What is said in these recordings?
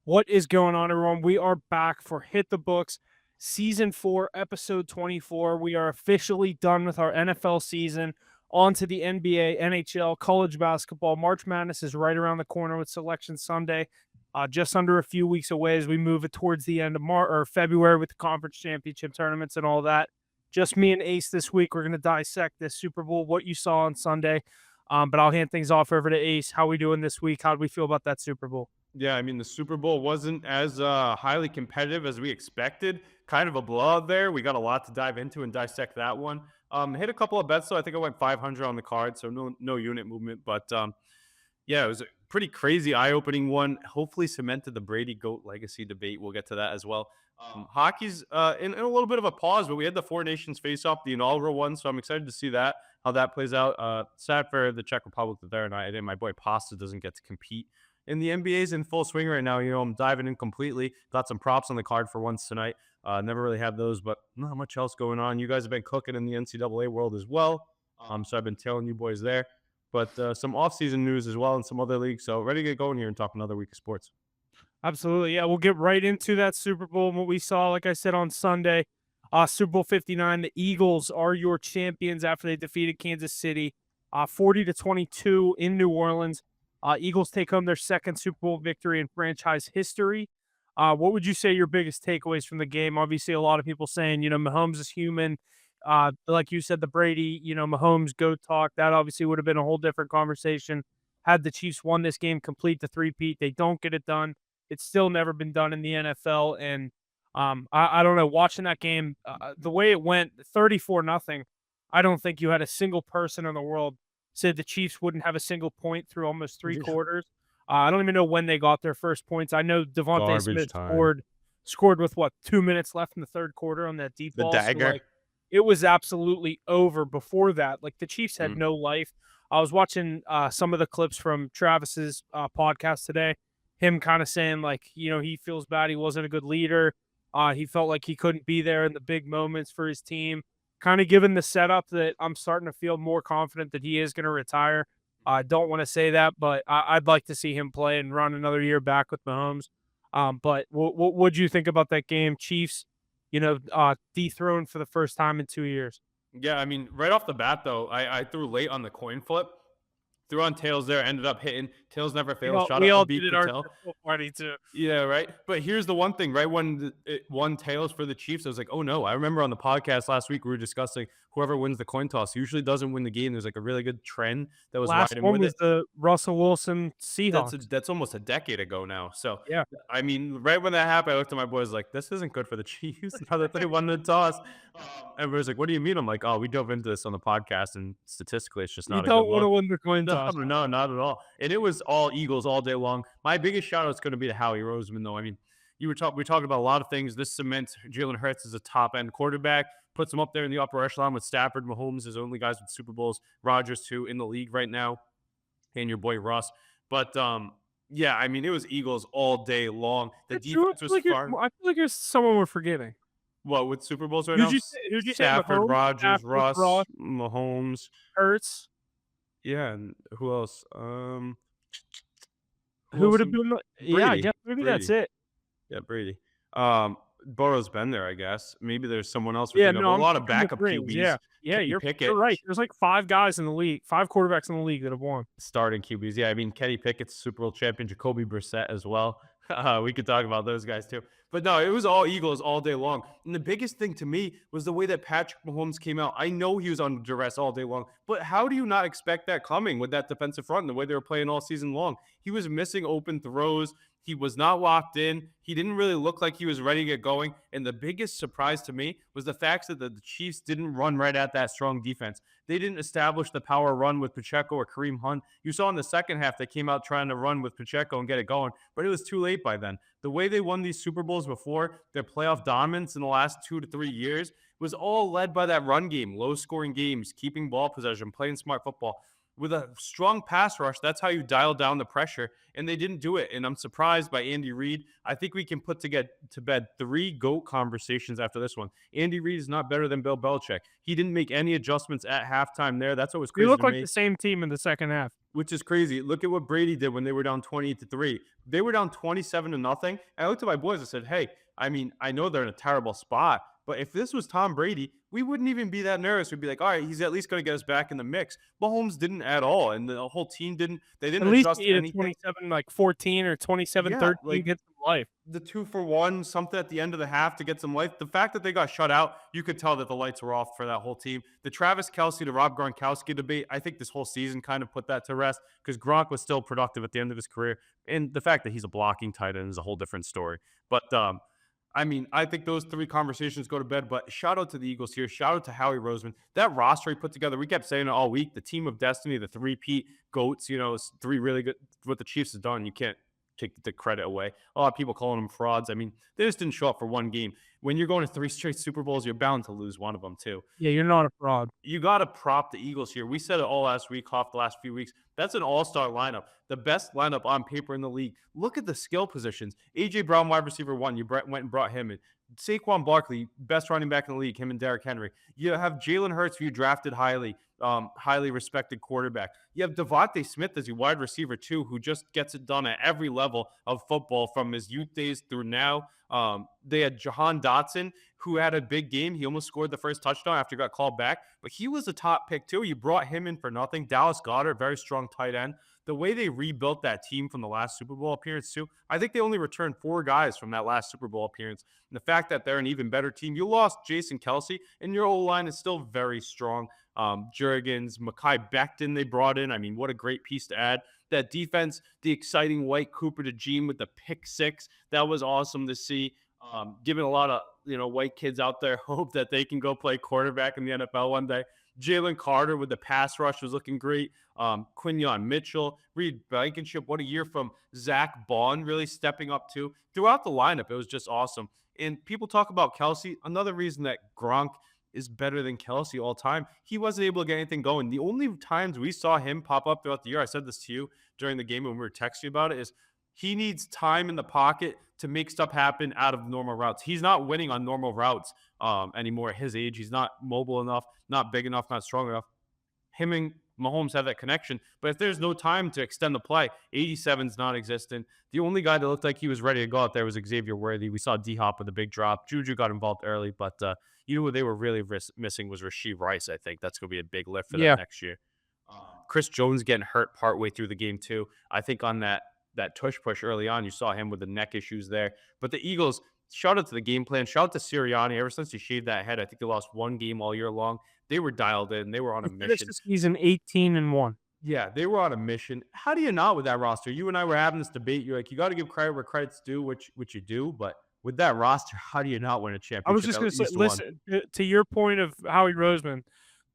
What is going on, everyone? We are back for Hit the Books, Season 4, Episode 24. We are officially done with our NFL season. On to the NBA, NHL, college basketball. March Madness is right around the corner with Selection Sunday, just under a few weeks away as we move it towards the end of March or February with the conference championship tournaments and all that. Just me and Ace this week. We're going to dissect this Super Bowl, what you saw on Sunday. But I'll hand things off over to Ace. How we doing this week? How do we feel about that Super Bowl? Yeah, I mean, the Super Bowl wasn't as highly competitive as we expected. Kind of a blowout there. We got a lot to dive into and dissect that one. Hit a couple of bets, though. I think I went 500 on the card, so no unit movement. But yeah, it was a pretty crazy, eye-opening one. Hopefully cemented the Brady GOAT legacy debate. We'll get to that as well. Hockey's in a little bit of a pause, but we had the Four Nations face-off, the inaugural one, so I'm excited to see that, how that plays out. Sad for the Czech Republic that they're not in. My boy Pasta doesn't get to compete. And the NBA is in full swing right now. I'm diving in completely. Got some props on the card for once tonight. Never really had those, but not much else going on. You guys have been cooking in the NCAA world as well. So I've been telling you boys there. But some offseason news as well in some other leagues. So ready to get going here and talk another week of sports. Absolutely. Yeah, we'll get right into that Super Bowl and what we saw, like I said, on Sunday. Super Bowl 59, the Eagles are your champions after they defeated Kansas City 40-22 in New Orleans. Eagles take home their second Super Bowl victory in franchise history. What would you say your biggest takeaways from the game? Obviously, a lot of people saying, Mahomes is human. Like you said, the Brady, Mahomes GOAT talk, that obviously would have been a whole different conversation. Had the Chiefs won this game, complete the three-peat, they don't get it done. It's still never been done in the NFL. And I don't know, watching that game, the way it went, 34-0, I don't think you had a single person in the world said the Chiefs wouldn't have a single point through almost three quarters. I don't even know when they got their first points. I know Devontae Garbage Smith time. scored with, 2 minutes left in the third quarter on that deep The ball. So, dagger. it was absolutely over before that. Like, the Chiefs had no life. I was watching some of the clips from Travis's podcast today, him kind of saying, he feels bad he wasn't a good leader. He felt like he couldn't be there in the big moments for his team. Kind of given the setup that I'm starting to feel more confident that he is going to retire. I don't want to say that, but I'd like to see him play and run another year back with Mahomes. But what would you think about that game? Chiefs, dethroned for the first time in 2 years. Yeah, I mean, right off the bat, though, I threw late on the coin flip. Threw on tails there, ended up hitting. Tails never fails. Shout We out all Abib did it our Patel. Super Bowl party too. Yeah, right. But here's the one thing, right? When it won tails for the Chiefs, I was like, oh no. I remember on the podcast last week, we were discussing whoever wins the coin toss usually doesn't win the game. There's like a really good trend that was Last riding one with was it. the Russell Wilson Seahawks. That's almost a decade ago now. So Yeah. I mean, right when that happened, I looked at my boys like, this isn't good for the Chiefs. Now that they won the toss. Everybody's like, what do you mean? I'm like, oh, we dove into this on the podcast, and statistically, it's just You not a good don't want to look. win the coin No, toss. no, not at all. And it was all Eagles all day long. My biggest shout out is going to be to Howie Roseman, though. I mean, we talked about a lot of things. This cements Jalen Hurts as a top end quarterback, puts him up there in the upper echelon with Stafford, Mahomes, his only guys with Super Bowls, Rodgers too in the league right now, and your boy Russ. But yeah, I mean, it was Eagles all day long. The It's true. defense was far. I feel like you're someone we're forgetting. What with Super Bowls right Who'd now? you say? Who'd you say? Stafford, Mahomes, Rodgers, Stafford, Russ, Ross, Mahomes. Hurts. Yeah, and who else? Who Who else? would have been? Yeah, I Brady. guess maybe that's Brady. it. Yeah, Brady. Burrow's been there, I guess. Maybe there's someone else we're Yeah, thinking of. no, A I'm lot of thinking the backup rings. QBs. Yeah, Kenny you're Pickett, right. There's like 5 guys in the league, 5 quarterbacks in the league that have won. starting QBs. Yeah, I mean, Kenny Pickett's Super Bowl champion, Jacoby Brissett as well. We could talk about those guys too. But no, it was all Eagles all day long. And the biggest thing to me was the way that Patrick Mahomes came out. I know he was under duress all day long, but how do you not expect that coming with that defensive front and the way they were playing all season long? He was missing open throws. He was not locked in. He didn't really look like he was ready to get going. And the biggest surprise to me was the fact that the Chiefs didn't run right at that strong defense. They didn't establish the power run with Pacheco or Kareem Hunt. You saw in the second half they came out trying to run with Pacheco and get it going, but it was too late by then. The way they won these Super Bowls before, their playoff dominance in the last 2 to 3 years, was all led by that run game, low-scoring games, keeping ball possession, playing smart football. With a strong pass rush, that's how you dial down the pressure, and they didn't do it. And I'm surprised by Andy Reid. I think we can put to bed 3 GOAT conversations after this one. Andy Reid is not better than Bill Belichick. He didn't make any adjustments at halftime there. That's what was We crazy look to like me. the same team in the second half. which is crazy. Look at what Brady did when they were down 28-3. They were down 27 to nothing. And I looked at my boys and said, "Hey, I mean, I know they're in a terrible spot, but if this was Tom Brady, we wouldn't even be that nervous. We'd be like, all right, he's at least going to get us back in the mix." Mahomes didn't at all, and the whole team didn't. They At didn't least adjust you get a anything. 27, like 14 or Yeah, 27-13, like get some life. the 2-for-1, something at the end of the half to get some life. The fact that they got shut out, you could tell that the lights were off for that whole team. The Travis Kelsey to Rob Gronkowski debate, I think this whole season kind of put that to rest because Gronk was still productive at the end of his career. And the fact that he's a blocking tight end is a whole different story. But I mean, I think those three conversations go to bed. But shout out to the Eagles here. Shout out to Howie Roseman. That roster he put together, we kept saying it all week. The team of destiny, the three-peat goats, three really good. What the Chiefs has done, you can't take the credit away. A lot of people calling them frauds. I mean, they just didn't show up for one game. When you're going to three straight Super Bowls, you're bound to lose one of them too. Yeah, you're not a fraud. You got to prop the Eagles here. We said it all last week, off the last few weeks. That's an all-star lineup, the best lineup on paper in the league. Look at the skill positions. AJ Brown, wide receiver one. You went and brought him in. Saquon Barkley, best running back in the league. Him and Derrick Henry. You have Jalen Hurts, who you drafted highly, highly respected quarterback. You have Devontae Smith as your wide receiver too, who just gets it done at every level of football from his youth days through now. They had Jahan Dotson, who had a big game. He almost scored the first touchdown after he got called back, but he was a top pick too. You brought him in for nothing. Dallas Goedert, very strong tight end. The way they rebuilt that team from the last Super Bowl appearance too, I think they only returned 4 guys from that last Super Bowl appearance. And the fact that they're an even better team, you lost Jason Kelsey, and your O-line is still very strong. Jurgens, Mekhi Becton they brought in. I mean, what a great piece to add. That defense, the exciting White Cooper to Gene with the pick six, that was awesome to see. Giving a lot of white kids out there hope that they can go play quarterback in the NFL one day. Jalen Carter with the pass rush was looking great. Quinyon Mitchell, Reed Blankenship, what a year from Zach Bond really stepping up too. Throughout the lineup, it was just awesome. And people talk about Kelsey. Another reason that Gronk is better than Kelsey all time, he wasn't able to get anything going. The only times we saw him pop up throughout the year, I said this to you during the game when we were texting about it, is he needs time in the pocket to make stuff happen out of normal routes. He's not winning on normal routes anymore at his age. He's not mobile enough, not big enough, not strong enough. Him and Mahomes have that connection. But if there's no time to extend the play, 87's non-existent. The only guy that looked like he was ready to go out there was Xavier Worthy. We saw D-Hop with a big drop. Juju got involved early, but what they were really missing was Rashee Rice, I think. That's going to be a big lift for them Yeah. next year. Chris Jones getting hurt partway through the game, too. I think on that tush push early on, you saw him with the neck issues there. But the Eagles, shout out to the game plan. Shout out to Sirianni. Ever since he shaved that head, I think they lost one game all year long. They were dialed in. They were on a They finished mission. the season 18-1. Yeah, they were on a mission. How do you not with that roster? You and I were having this debate. You're like, you got to give credit where credit's due, which you do. But with that roster, how do you not win a championship? I was just going to say, listen, to your point of Howie Roseman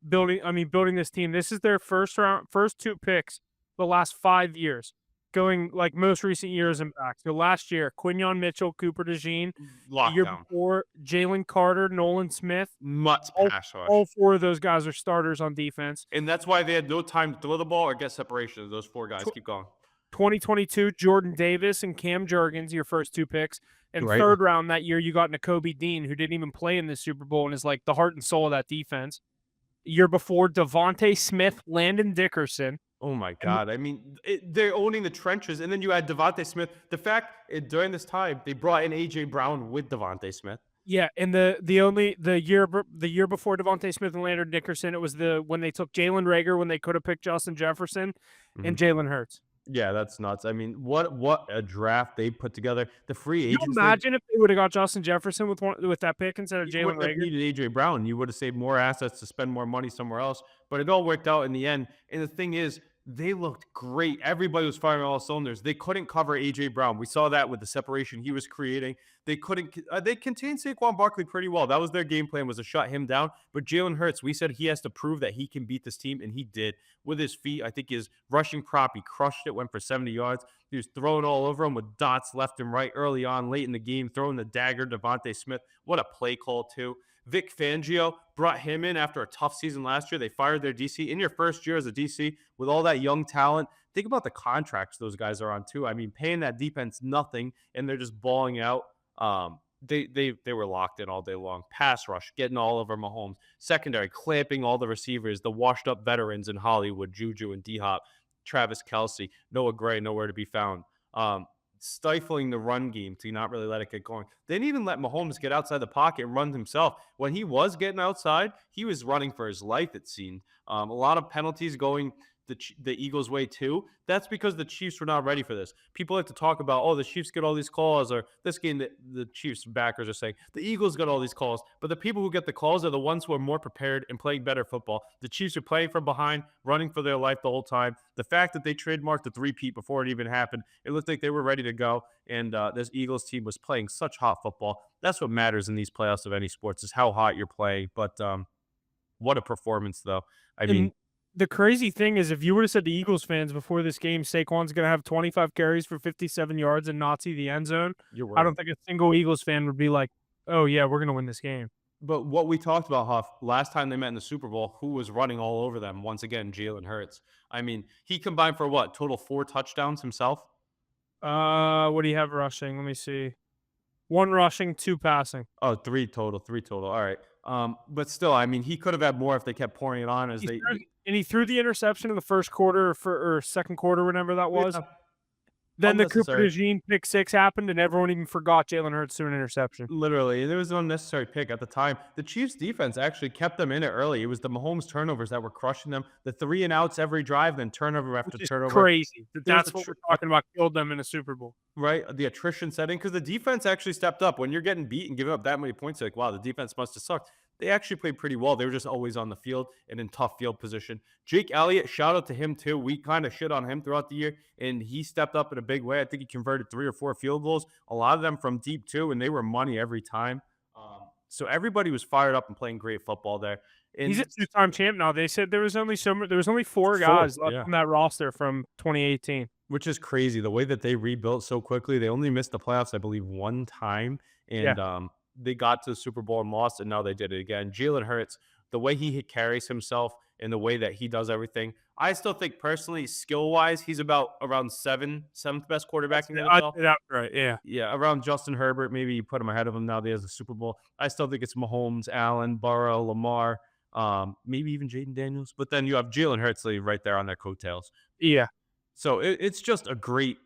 building this team. This is their first 2 picks the last 5 years, going like most recent years and back. So last year, Quinyon Mitchell, Cooper DeJean. The year Lockdown. before, Jalen Carter, Nolan Smith. Mutts All, pass rush. all 4 of those guys are starters on defense. And that's why they had no time to throw the ball or get separation. Those 4 guys. Keep going. 2022, Jordan Davis and Cam Jurgens, your first 2 picks. And Right. third round that year, you got Nakobe Dean, who didn't even play in the Super Bowl and is like the heart and soul of that defense. Year before, Devontae Smith, Landon Dickerson. Oh my God! I mean, they're owning the trenches, and then you add Devontae Smith. The fact during this time they brought in AJ Brown with Devontae Smith. Yeah, and the year before Devontae Smith and Landon Dickerson, it was when they took Jalen Reagor when they could have picked Justin Jefferson and Jalen Hurts. Yeah, that's nuts. I mean, what a draft they put together. The free Can you agents. imagine if they would have got Justin Jefferson with that pick instead of You Jalen wouldn't have Reagor? needed AJ Brown. You would have saved more assets to spend more money somewhere else. But it all worked out in the end. And the thing is, they looked great. Everybody was firing all cylinders. They couldn't cover AJ Brown. We saw that with the separation he was creating. They couldn't. They contained Saquon Barkley pretty well. That was their game plan, was to shut him down. But Jalen Hurts, we said he has to prove that he can beat this team, and he did with his feet. I think his rushing prop, he crushed it. Went for 70 yards. He was throwing all over him with dots left and right early on, late in the game, throwing the dagger. Devontae Smith, what a play call too. Vic Fangio brought him in after a tough season last year. They fired their DC in your first year as a DC with all that young talent. Think about the contracts those guys are on too. I mean, paying that defense nothing, and they're just balling out. They were locked in all day long. Pass rush, getting all over Mahomes. Secondary, clamping all the receivers, the washed up veterans in Hollywood, Juju and D-Hop. Travis Kelsey, Noah Gray, nowhere to be found. Um, Stifling the run game to not really let it get going. They didn't even let Mahomes get outside the pocket and run himself. When he was getting outside, he was running for his life, it seemed. A lot of penalties going the Eagles' way too. That's because the Chiefs were not ready for this. People like to talk about, oh, the Chiefs get all these calls, or this game, the Chiefs backers are saying the Eagles got all these calls. But the people who get the calls are the ones who are more prepared and playing better football. The Chiefs are playing from behind, running for their life the whole time. The fact that they trademarked the three-peat before it even happened, it looked like they were ready to go. And this Eagles team was playing such hot football. That's what matters in these playoffs of any sports is how hot you're playing. But what a performance, though. I And mean, the crazy thing is, if you would have said to Eagles fans before this game, Saquon's going to have 25 carries for 57 yards and not see the end zone, you're I right. don't think a single Eagles fan would be like, "Oh yeah, we're going to win this game." But what we talked about, Huff, last time they met in the Super Bowl, who was running all over them? Once again, Jalen Hurts. I mean, he combined for what? Total 4 touchdowns himself? What do you have rushing? Let me see. One rushing, two passing. Oh, three total, three total. All right. But still, I mean, he could have had more if they kept pouring it on as He threw the interception in the first quarter or second quarter, whenever that was. yeah, Then the Cooper unnecessary. DeJean pick six happened, and everyone even forgot Jalen Hurts threw an interception. Literally, it was an unnecessary pick at the time. The Chiefs defense actually kept them in it early. It was the Mahomes turnovers that were crushing them. The three and outs every drive, then turnover after Which is turnover. crazy that There was that's what we're talking about killed them in a Super Bowl. right? The attrition setting, because the defense actually stepped up. When you're getting beat and giving up that many points, you're like, wow, the defense must have sucked. They actually played pretty well. They were just always on the field and in tough field position. Jake Elliott, shout out to him too. We kind of shit on him throughout the year, and he stepped up in a big way. I think he converted 3 or 4 field goals, a lot of them from deep too, and they were money every time. So everybody was fired up and playing great football there. He's a And two-time champ now. They said there was only 4 four, guys left yeah. from that roster from 2018. Which is crazy, the way that they rebuilt so quickly. They only missed the playoffs, I believe, 1 time, Yeah, and, they got to the Super Bowl and lost, and now they did it again. Jalen Hurts, the way he carries himself and the way that he does everything, I still think personally, skill-wise, he's about around 7th best quarterback in the I'd NFL. say that's right, yeah. Yeah, around Justin Herbert, maybe you put him ahead of him now that he has the Super Bowl. I still think it's Mahomes, Allen, Burrow, Lamar, maybe even Jaden Daniels, but then you have Jalen Hurts right there on their coattails. Yeah, So it's just a great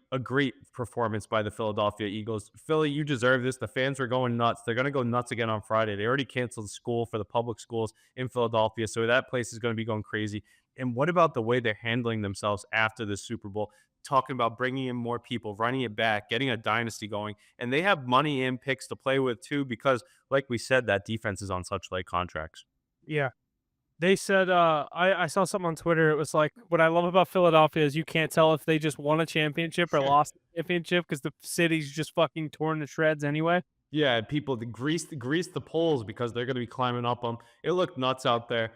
performance by the Philadelphia Eagles. Philly, you deserve this. The fans were going nuts. They're going to go nuts again on Friday. They already canceled school for the public schools in Philadelphia, so that place is going to be going crazy. And what about the way they're handling themselves after the Super Bowl? Talking about bringing in more people, running it back, getting a dynasty going, and they have money and picks to play with too. Because, like we said, that defense is on such light contracts. yeah. They said, I saw something on Twitter. It was like, what I love about Philadelphia is you can't tell if they just won a championship or lost a championship because the city's just fucking torn to shreds anyway. Yeah, people to grease the poles because they're going to be climbing up them. It looked nuts out there.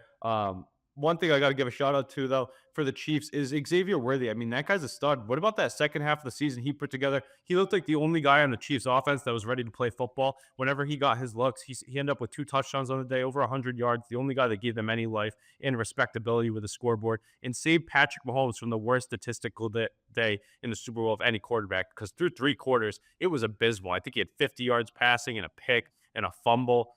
One thing I got to give a shout out to though for the Chiefs is Xavier Worthy. I mean, that guy's a stud. What about that second half of the season he put together? He looked like the only guy on the Chiefs offense that was ready to play football. Whenever he got his looks, he ended up with 2 touchdowns on the day, over 100 yards. The only guy that gave them any life and respectability with the scoreboard and saved Patrick Mahomes from the worst statistical day in the Super Bowl of any quarterback because through 3 quarters, it was abysmal. I think he had 50 yards passing and a pick and a fumble.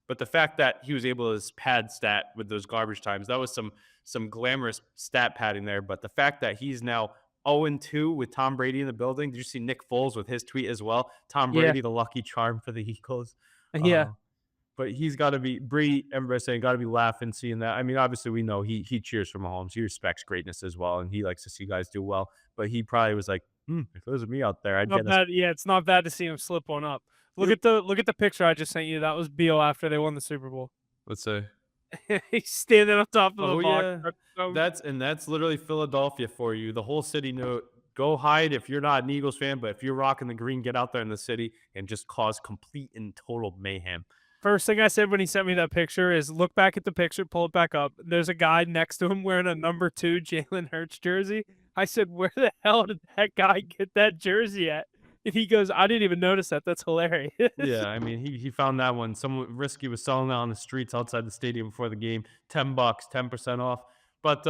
But the fact that he was able to pad stat with those garbage times, that was some glamorous stat padding there. But the fact that he's now 0-2 with Tom Brady in the building. Did you see Nick Foles with his tweet as well? Tom Yeah, Brady, the lucky charm for the Eagles. yeah. But he's got to be Brady. Everybody's saying got to be laughing seeing that. I mean, obviously we know he cheers for Mahomes. He respects greatness as well, and he likes to see guys do well. But he probably was like, if it was me out there, I'd Not get us. bad. Yeah, it's not bad to see him slip one up. Look at the picture I just sent you. That was Beal after they won the Super Bowl. Let's say. He's standing on top of the Oh box. yeah, So that's literally Philadelphia for you. The whole city knew. Go hide if you're not an Eagles fan, but if you're rocking the green, get out there in the city and just cause complete and total mayhem. first thing I said when he sent me that picture is look back at the picture, pull it back up. There's a guy next to him wearing a number 2 Jalen Hurts jersey. I said, where the hell did that guy get that jersey at? And he goes, I didn't even notice that. That's hilarious. Yeah, I mean, he found that one. Someone risky was selling that on the streets outside the stadium before the game. $10, 10% off. But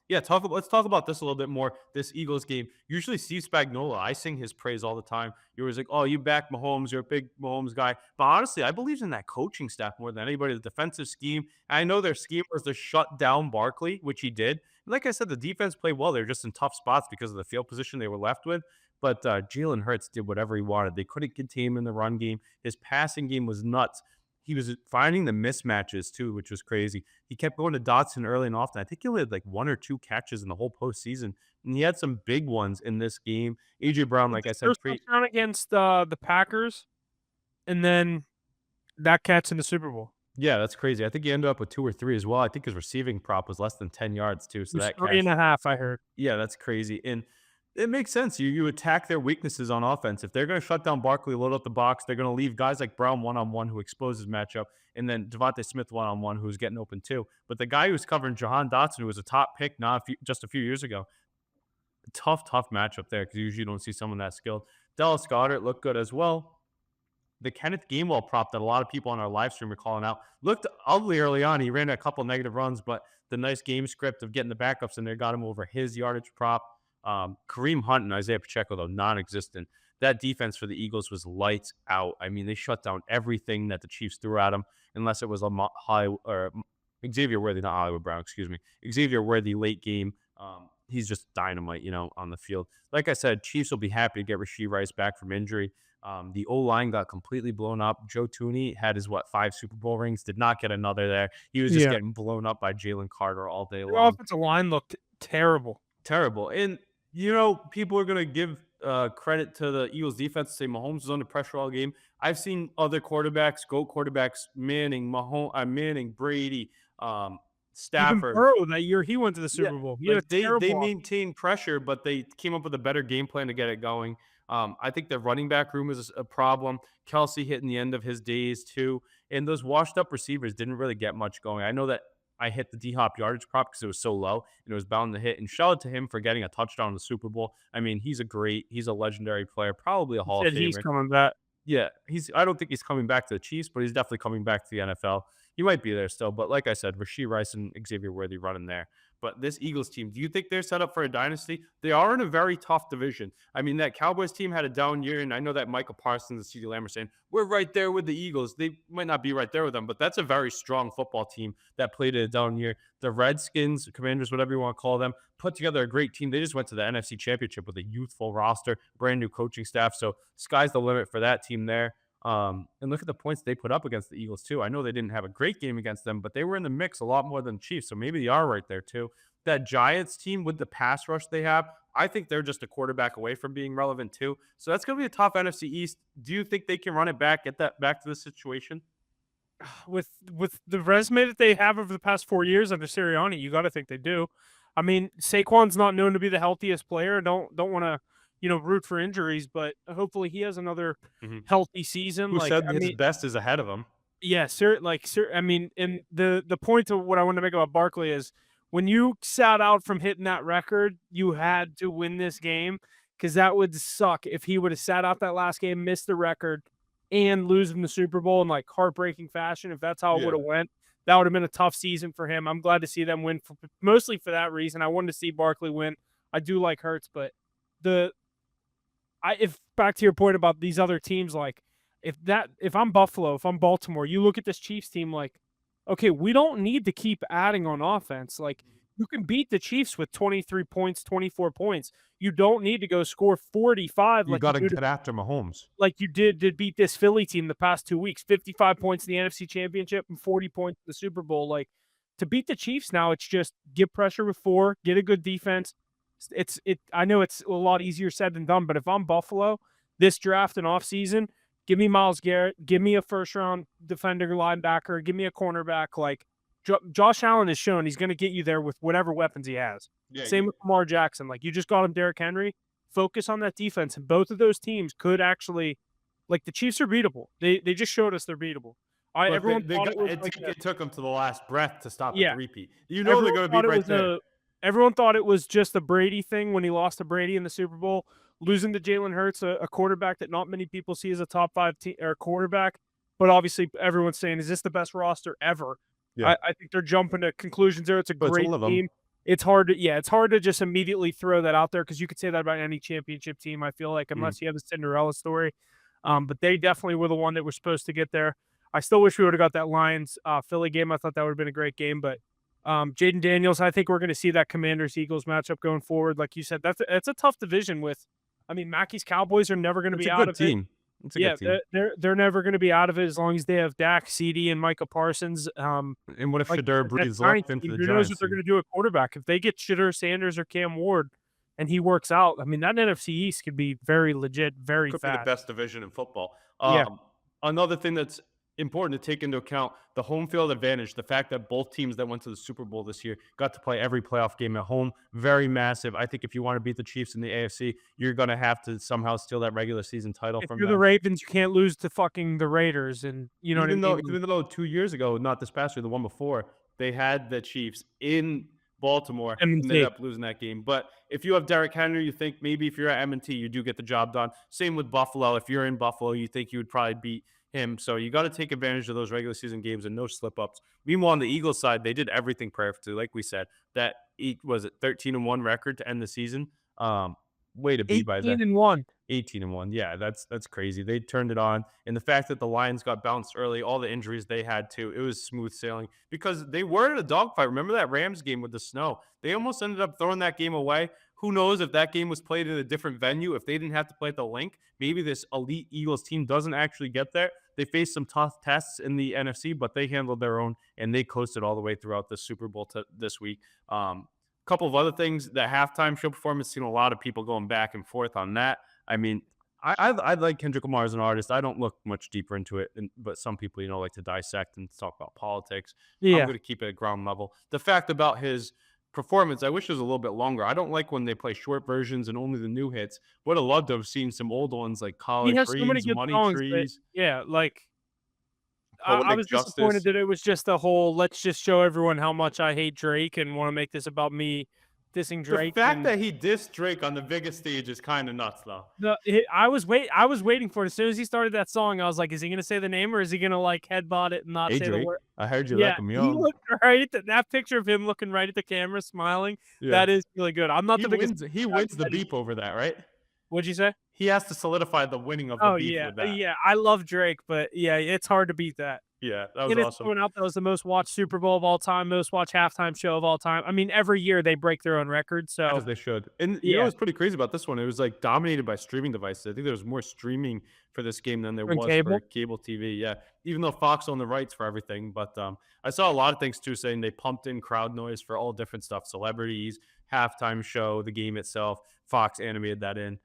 yeah, let's talk about this a little bit more. This Eagles game. Usually Steve Spagnuolo, I sing his praise all the time. You're always like, oh, you back Mahomes, you're a big Mahomes guy. But honestly, I believe in that coaching staff more than anybody. The defensive scheme. I know their scheme was to shut down Barkley, which he did, Like I said, the defense played well. They were just in tough spots because of the field position they were left with. But Jalen Hurts did whatever he wanted. They couldn't contain him in the run game. His passing game was nuts. He was finding the mismatches too, which was crazy. He kept going to Dotson early and often. I think he only had like one or two catches in the whole postseason, and he had some big ones in this game. AJ Brown, like I His said, first touchdown against, the Packers, and then that catch in the Super Bowl. yeah, that's crazy. I think he ended up with 2 or 3 as well. I think his receiving prop was less than 10 yards too, It so was that 3 and cashed. a half, I heard. Yeah, that's crazy, and it makes sense. You attack their weaknesses on offense. If they're gonna shut down Barkley, load up the box, they're gonna leave guys like Brown one-on-one who exposes matchup, and then Devontae Smith one-on-one who's getting open too. But the guy who's covering Jahan Dotson, who was a top pick not a few just a few years ago, tough matchup there because usually you don't see someone that skilled. Dallas Goedert looked good as well. The Kenneth Gainwell prop that a lot of people on our live stream were calling out looked ugly early on. He ran a couple negative runs, but the nice game script of getting the backups in there got him over his yardage prop. Kareem Hunt and Isaiah Pacheco, though, non-existent. That defense for the Eagles was lights out. I mean, they shut down everything that the Chiefs threw at them, unless it was a Xavier Worthy, not Hollywood Brown, excuse me. Xavier Worthy late game. He's just dynamite, on the field. Like I said, Chiefs will be happy to get Rashee Rice back from injury. The O line got completely blown up. Joe Tooney had his 5 Super Bowl rings, did not get another there. He was just Yeah. getting blown up by Jalen Carter all day Their long. offensive line looked terrible. Terrible. And people are gonna give credit to the Eagles defense, say Mahomes was under pressure all game. I've seen other quarterbacks, GOAT quarterbacks, Manning, Brady, Even Stafford. Burrow that year he went to the Yeah, Super Bowl. He had a like they terrible off. maintained pressure, but they came up with a better game plan to get it going. I think the running back room is a problem. Kelsey hitting the end of his days too, and those washed up receivers didn't really get much going. I know that I hit the D Hop yardage prop because it was so low and it was bound to hit. And shout out to him for getting a touchdown in the Super Bowl. I mean, he's a legendary player, probably a He Hall of said he's Famer. coming back. Yeah, I don't think he's coming back to the Chiefs, but he's definitely coming back to the NFL. He might be there still, but like I said, Rashee Rice and Xavier Worthy running there. But this Eagles team, do you think they're set up for a dynasty? They are in a very tough division. I mean, that Cowboys team had a down year, and I know that Michael Parsons and CeeDee Lamb are saying, we're right there with the Eagles. They might not be right there with them, but that's a very strong football team that played a down year. The Redskins, Commanders, whatever you want to call them, put together a great team. They just went to the NFC Championship with a youthful roster, brand new coaching staff. So sky's the limit for that team there. And look at the points they put up against the Eagles too. I know they didn't have a great game against them, but they were in the mix a lot more than the Chiefs. So maybe they are right there too. That Giants team with the pass rush they have, I think they're just a quarterback away from being relevant too. So that's going to be a tough NFC East. Do you think they can run it back, get that back to the situation? With the resume that they have over the past 4 years under Sirianni, you gotta think they do. I mean, Saquon's not known to be the healthiest player. Don't wanna, root for injuries, but hopefully he has another Mhm. healthy season. Who Like, said I his mean, best is ahead of him? yeah, I mean, and the point of what I want to make about Barkley is when you sat out from hitting that record, you had to win this game because that would suck if he would have sat out that last game, missed the record, and losing the Super Bowl in like heartbreaking fashion. If that's how it would Yeah. have went, that would have been a tough season for him. I'm glad to see them win, mostly for that reason. I wanted to see Barkley win. I do like Hurts, but the if back to your point about these other teams, like if I'm Buffalo, if I'm Baltimore, you look at this Chiefs team like, okay, we don't need to keep adding on offense. Like you can beat the Chiefs with 23 points, 24 points. You don't need to go score 45 You like you got to do get after Mahomes. like you did to beat this Philly team the past 2 weeks. 55 points in the NFC Championship and 40 points in the Super Bowl. Like to beat the Chiefs now, it's just get pressure with 4, get a good defense. I know it's a lot easier said than done, but if I'm Buffalo, this draft and offseason, give me Myles Garrett, give me a first round defender linebacker, give me a cornerback. Like Josh Allen has shown he's going to get you there with whatever weapons he has. Yeah, Same with Lamar Jackson. Like you just got him Derrick Henry. Focus on that defense, and both of those teams could actually, like the Chiefs are beatable. They just showed us they're beatable. but Everyone thought it was like it took them to the last breath to stop a yeah. three-peat. You know they're Everyone going to be thought it right was there. everyone thought it was just a Brady thing when he lost to Brady in the Super Bowl, losing to Jalen Hurts, a quarterback that not many people see as a top 5 or quarterback. But obviously, everyone's saying, is this the best roster ever? Yeah, I think they're jumping to conclusions there. It's a but it's great one of them. team. It's hard to just immediately throw that out there because you could say that about any championship team. I feel like Mhm. unless you have a Cinderella story, but they definitely were the one that were supposed to get there. I still wish we would have got that Lions Philly game. I thought that would have been a great game, but Jaden Daniels, I think we're going to see that Commanders Eagles matchup going forward. Like you said, that's a tough division with. I mean, Mackey's Cowboys are never going to It's be a out good of it. team. It's a Yeah, good team. they're never going to be out of it as long as they have Dak, CD, and Micah Parsons. And what if Like you Shadeur said, that Breeze Giants left in for team, the who knows what Giants they're team? going to do at quarterback if they get Shedeur Sanders or Cam Ward, and he works out. I mean, that NFC East could be very legit, very Could be the fast. best division in football. Yeah, Another thing that's important to take into account, the home field advantage, the fact that both teams that went to the Super Bowl this year got to play every playoff game at home, very massive. I think if you want to beat the Chiefs in the AFC, you're going to have to somehow steal that regular season title if from you're the them. Ravens, you can't lose to fucking the Raiders, and you know what I Even though mean. even though 2 years ago, not this past year, the one before, they had the Chiefs in Baltimore and they ended M&T. up losing that game. But if you have Derrick Henry, you think maybe if you're at M&T, you do get the job done. Same with Buffalo. If you're in Buffalo, you think you would probably beat him. So you got to take advantage of those regular season games and no slip ups. Meanwhile, on the Eagles side, they did everything perfectly. Like we said, that was it 13-1 record to end the season. Um, Way to be by 18 the and 1. 18-1. Yeah, that's crazy. They turned it on. And the fact that the Lions got bounced early, all the injuries they had too, it was smooth sailing because they were in a dogfight. Remember that Rams game with the snow? They almost ended up throwing that game away. Who knows if that game was played in a different venue, if they didn't have to play at the link, maybe this elite Eagles team doesn't actually get there. They faced some tough tests in the NFC, but they handled their own and they coasted all the way throughout the Super Bowl this week. Couple of other things, the halftime show performance, seen a lot of people going back and forth on that. I mean, I like Kendrick Lamar as an artist. I don't look much deeper into it, but some people, like to dissect and talk about politics. I'm Yeah. going to keep it at ground level. The fact about his performance, I wish it was a little bit longer. I don't like when they play short versions and only the new hits. Would have loved to have seen some old ones like He Collard has so many Greens, good Money songs, but Trees, yeah, like I Poetic was disappointed Justice. that it was just a whole let's just show everyone how much I hate Drake and want to make this about me dissing The Drake. fact And that he dissed Drake on the biggest stage is kind of nuts, though. I was waiting for it. As soon as he started that song, I was like, is he gonna say the name or is he gonna like headbutt it and not Hey, say the Drake, word? I heard you Yeah, like him he young. looked right at that picture of him looking right at the camera, smiling. Yeah. That is really good. I'm not He the biggest wins he I've wins the said beep over that, right? what'd you say? He has to solidify the winning of the Oh beef yeah, with that. yeah. I love Drake, but yeah, it's hard to beat that. Yeah, that was And it's awesome. coming out that was the most watched Super Bowl of all time, most watched halftime show of all time. I mean, every year they break their own record, so As they should. And yeah, what's pretty crazy about this one? It was like dominated by streaming devices. I think there was more streaming for this game than there on was for cable. cable TV. Yeah. Even though Fox owned the rights for everything. But I saw a lot of things too saying they pumped in crowd noise for all different stuff. Celebrities, halftime show, the game itself. Fox animated that in.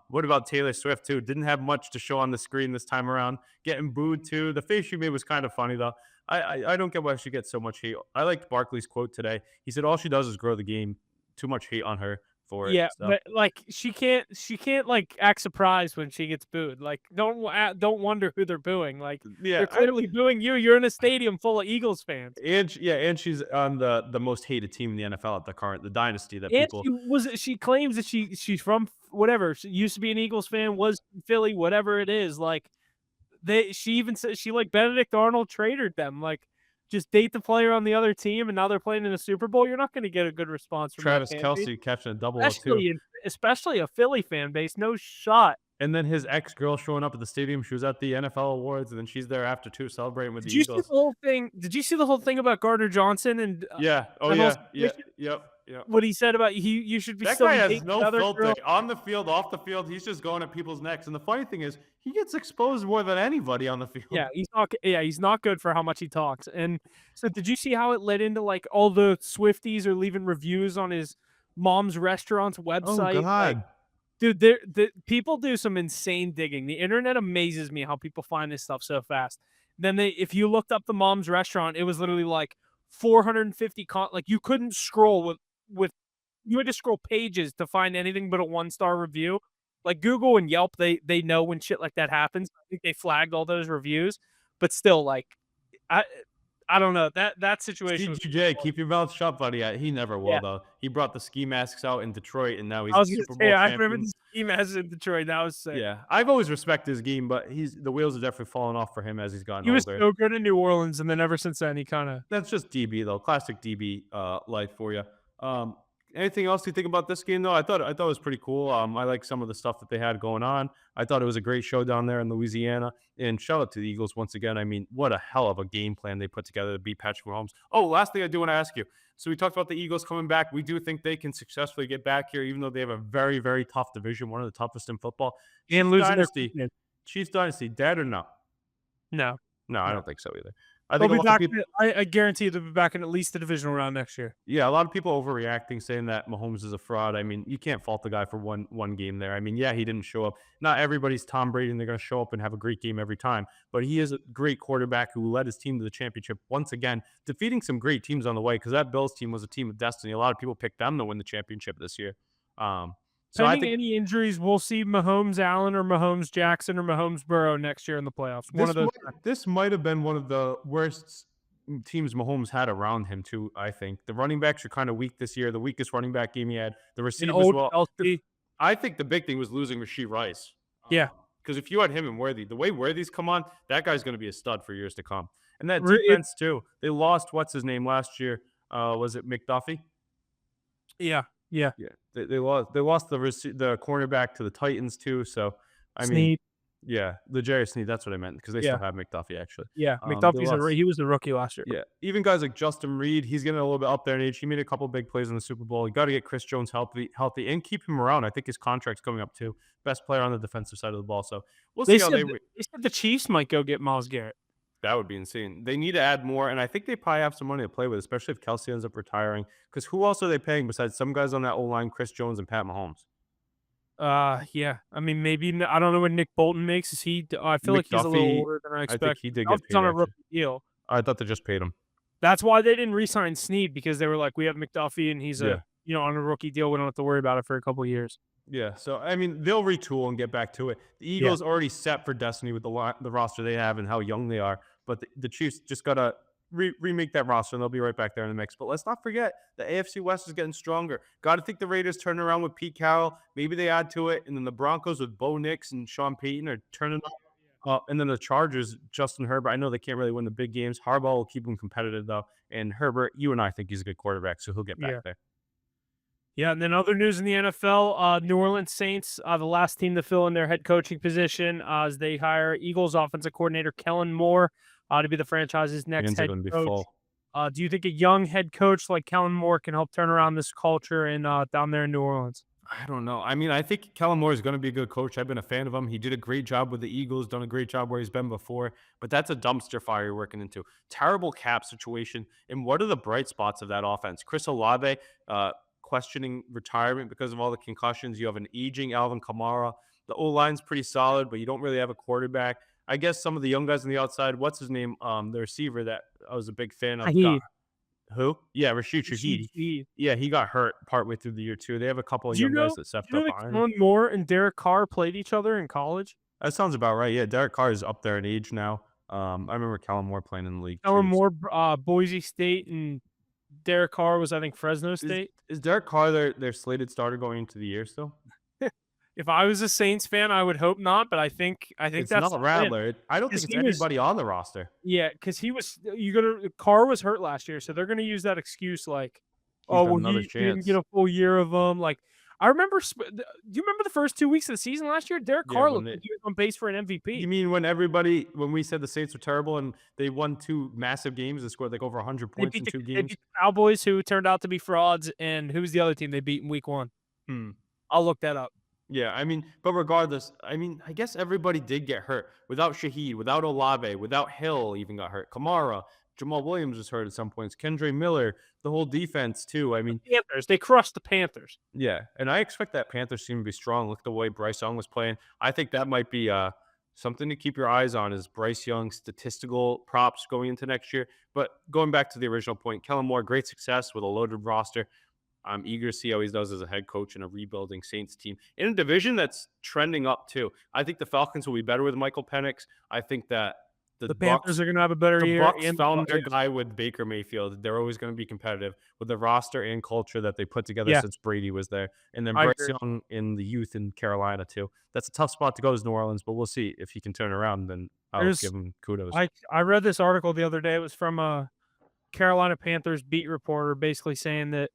What about Taylor Swift too? Didn't have much to show on the screen this time around. Getting booed too. The face she made was kind of funny though. I don't get why she gets so much hate. I liked Barkley's quote today. He said all she does is grow the game. Too much hate on her for it. Yeah, So but, like, she can't, like, act surprised when she gets booed, like, don't wonder who they're booing, like, yeah, they're clearly booing you, you're in a stadium full of Eagles fans. and she's on the most hated team in the NFL at the dynasty that And people. she claims that she's from whatever, she used to be an Eagles fan, was from Philly, whatever it is, like, she even said she like Benedict Arnold traded them, like, just date the player on the other team, and now they're playing in the Super Bowl, you're not gonna get a good response from that Travis fan base, Kelsey catching a double O two, especially a Philly fan base, no shot. and then his ex girl showing up at the stadium. She was at the NFL awards, and then she's there after too, celebrating with the Eagles. Did you see the whole thing about Gardner Johnson and, Yeah. Oh that whole yeah. Yeah. situation? Yep. Yep. What he said about you should be That still guy be has dating no another filter girl? on the field, off the field. He's just going at people's necks. And the funny thing is, he gets exposed more than anybody on the field. He's not good for how much he talks, and so did you see how it led into, like, all the Swifties are leaving reviews on his mom's restaurant's Oh website? Like, God. dude, the people do some insane digging. The internet amazes me how people find this stuff so fast. Then if you looked up the mom's restaurant, it was literally like 450 like you couldn't scroll with you had to scroll pages to find anything but a one-star review. Like Google and Yelp, they know when shit like that happens. I think they flagged all those reviews, but still, like, I I don't know that situation was CGJ, keep your mouth shut, buddy. He never will, yeah. though. He brought the ski masks out in Detroit, and now I he's the was gonna Super say Bowl I remember champion. the ski mask in Detroit. That was sick. Yeah, I've always respected his game, but the wheels are definitely falling off for him as he's gotten He was older. so good in New Orleans, and then ever since then, he kinda That's just DB though, classic DB life for you. Anything else you think about this game though? I thought it was pretty cool. I like some of the stuff that they had going on. I thought it was a great show down there in Louisiana. And shout out to the Eagles once again. I mean, what a hell of a game plan they put together to beat Patrick Mahomes. Oh, last thing I do want to ask you. So we talked about the Eagles coming back. We do think they can successfully get back here, even though they have a very, very tough division, one of the toughest in football. And Chiefs losing their Dynasty. coordinator. Chiefs Dynasty, dead or no? No, No, I no. don't think so either. I They'll think a be lot of back. people I guarantee they'll be back in at least the divisional round next year. Yeah, a lot of people overreacting, saying that Mahomes is a fraud. I mean, you can't fault the guy for one game there. I mean, yeah, he didn't show up. Not everybody's Tom Brady, and they're going to show up and have a great game every time. But he is a great quarterback who led his team to the championship once again, defeating some great teams on the way. Because that Bills team was a team of destiny. A lot of people picked them to win the championship this year. Um, so I Pending think any injuries, we'll see Mahomes Allen or Mahomes Jackson or Mahomes Burrow next year in the playoffs. One of this those. might have been one of the worst teams Mahomes had around him too. I think the running backs are kind of weak this year. The weakest running back game he had. The An receivers, old well, Kelsey. I think the big thing was losing Rasheed Rice. Yeah. Because if you had him and Worthy, the way Worthy's come on, that guy's going to be a stud for years to come. And that It, defense too. They lost what's his name last year? Was it McDuffie? yeah. Yeah. Yeah, they lost the cornerback to the Titans too. So I mean, Snead. yeah, the Jerry Sneed. That's what I meant because they Yeah. still have McDuffie actually. Yeah. They McDuffie's lost. he was a rookie last year. Yeah, even guys like Justin Reed, he's getting a little bit up there in age. He made a couple big plays in the Super Bowl. You got to get Chris Jones healthy, and keep him around. I think his contract's coming up too. Best player on the defensive side of the ball. So we'll They see how said they. they said the Chiefs might go get Myles Garrett. That would be insane. They need to add more, and I think they probably have some money to play with, especially if Kelsey ends up retiring. Because who else are they paying besides some guys on that O line, Chris Jones and Pat Mahomes? Yeah. I mean, maybe I don't know what Nick Bolton makes. Is he? I feel like he's a little McDuffie, older than I I think expect. he did get McDuffie's paid on a actually. rookie deal. I thought they just paid him. That's why they didn't re-sign Snead because they were like, we have McDuffie and he's Yeah. on a rookie deal. We don't have to worry about it for a couple of years. Yeah, so I mean, they'll retool and get back to it. The Yeah. Eagles already set for destiny with the roster they have and how young they are, but the Chiefs just gotta remake that roster and they'll be right back there in the mix. But let's not forget the AFC West is getting stronger. Got to think the Raiders turning around with Pete Carroll. Maybe they add to it, and then the Broncos with Bo Nix and Sean Payton are turning up. And then the Chargers, Justin Herbert. I know they can't really win the big games. Harbaugh will keep them competitive though. And Herbert, you and I think he's a good quarterback, so he'll get back Yeah. there. Yeah, and then other news in the NFL, New Orleans Saints, the last team to fill in their head coaching position as they hire Eagles offensive coordinator Kellen Moore to be the franchise's next Hands are head going to be coach. full. Do you think a young head coach like Kellen Moore can help turn around this culture in down there in New Orleans? I don't know. I mean, I think Kellen Moore is going to be a good coach. I've been a fan of him. He did a great job with the Eagles, done a great job where he's been before, but that's a dumpster fire you're working into. Terrible cap situation. And what are the bright spots of that offense? Chris Olave questioning retirement because of all the concussions. You have an aging Alvin Kamara. The O line's pretty solid, but you don't really have a quarterback. I guess some of the young guys on the outside, what's his name? The receiver that I was a big fan of. Shaheed. Who? Yeah, Rashid Shaheed. Shaheed. Yeah, he got hurt partway through the year too. They have a couple of Do you young guys know? that stepped Do you know up that behind him. Kellen Moore and Derek Carr played each other in college? That sounds about right. Yeah, Derek Carr is up there in age now. I remember Kellen Moore playing in the league Kellen too. Moore, Boise State, and Derek Carr was, I think, Fresno State. Is Derek Carr their slated starter going into the year still? If I was a Saints fan, I would hope not, but I think It's that's not the plan. Rattler. I don't think His it's team is- anybody on the roster. Yeah, because Carr was hurt last year, so they're gonna use that excuse like, He's oh got well, another he didn't chance. get a full year of Like, I remember. Do you remember the first 2 weeks of the season last year? Derek Yeah, Carr when looked they- like he was on pace for an MVP. You mean when we said the Saints were terrible and they won 2 massive games and scored like over 100 They points beat in the 2 they games? beat the Cowboys, who turned out to be frauds, and who's the other team they beat in week 1? Hmm. I'll look that up. Yeah, I mean, but regardless, I mean, I guess everybody did get hurt. Without Shaheed, without Olave, without Hill even got hurt. Kamara, Jamal Williams was hurt at some points. Kendre Miller, the whole defense too. I mean, Panthers, they crushed the Panthers. yeah, and I expect that Panthers team to be strong. Look the way Bryce Young was playing. I think that might be something to keep your eyes on is Bryce Young's statistical props going into next year. But going back to the original point, Kellen Moore, great success with a loaded roster. I'm eager to see how he does as a head coach in a rebuilding Saints team in a division that's trending up too. I think the Falcons will be better with Michael Penix. I think that The Panthers are gonna have a better the year. Bucks and found their yeah. guy with Baker Mayfield. They're always going to be competitive with the roster and culture that they put together Yeah. since Brady was there. And then I Bryce agree. Young in the youth in Carolina too. That's a tough spot to go as New Orleans, but we'll see if he can turn around. Then I'll There's- give him kudos. I read this article the other day. It was from a Carolina Panthers beat reporter, basically saying that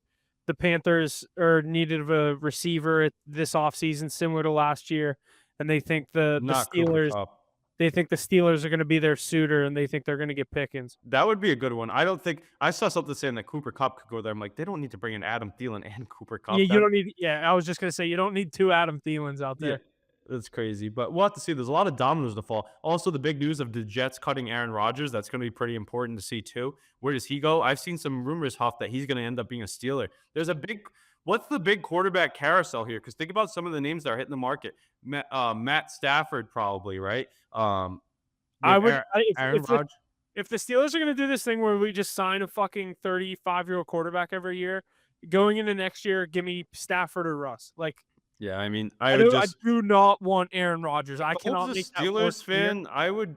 the Panthers are needed of a receiver this offseason, similar to last year, and they think the Not Cooper Steelers Kupp. they think the Steelers are gonna be their suitor, and they think they're gonna get Pickens. That would be a good one. I don't think I saw something saying that Cooper Kupp could go there. I'm like, they don't need to bring in Adam Thielen and Cooper Yeah, Kupp. you don't need I was just gonna say you don't need 2 Adam Thielens out Yeah, there. that's crazy. But we'll have to see. There's a lot of dominoes to fall. Also, the big news of the Jets cutting Aaron Rodgers. That's going to be pretty important to see too. Where does he go? I've seen some rumors, Huff, that he's going to end up being a Steeler. There's a big. What's the big quarterback carousel here? Because think about some of the names that are hitting the market. Matt Stafford, probably right. We I have would I Aaron Rodgers. if the Steelers are gonna do this thing where we just sign a fucking 35-year-old quarterback every year, going into next year, give me Stafford or Russ. Like, Yeah, I mean, I would I just. do not want Aaron Rodgers. I If I was cannot a make that work Steelers here. fan, I would.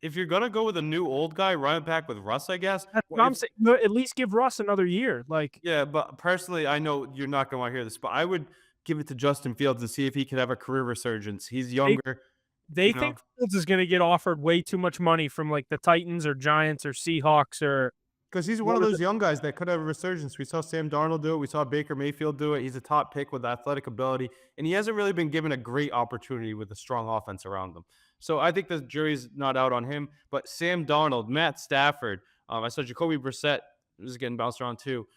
If you're gonna go with a new old guy, run it back with Russ, I guess. That's Well, what I'm if saying. No, at least give Russ another year. Like, Yeah, but personally, I know you're not gonna wanna hear this, but I would give it to Justin Fields and see if he could have a career resurgence. He's they younger, they you know, think Fields is gonna get offered way too much money from, like, the Titans or Giants or Seahawks or because he's one of one of the those young guys that could have a resurgence. We saw Sam Darnold do it. We saw Baker Mayfield do it. He's a top pick with athletic ability, and he hasn't really been given a great opportunity with a strong offense around him. So I think the jury's not out on him. But Sam Darnold, Matt Stafford, I saw Jacoby Brissett is getting bounced around too.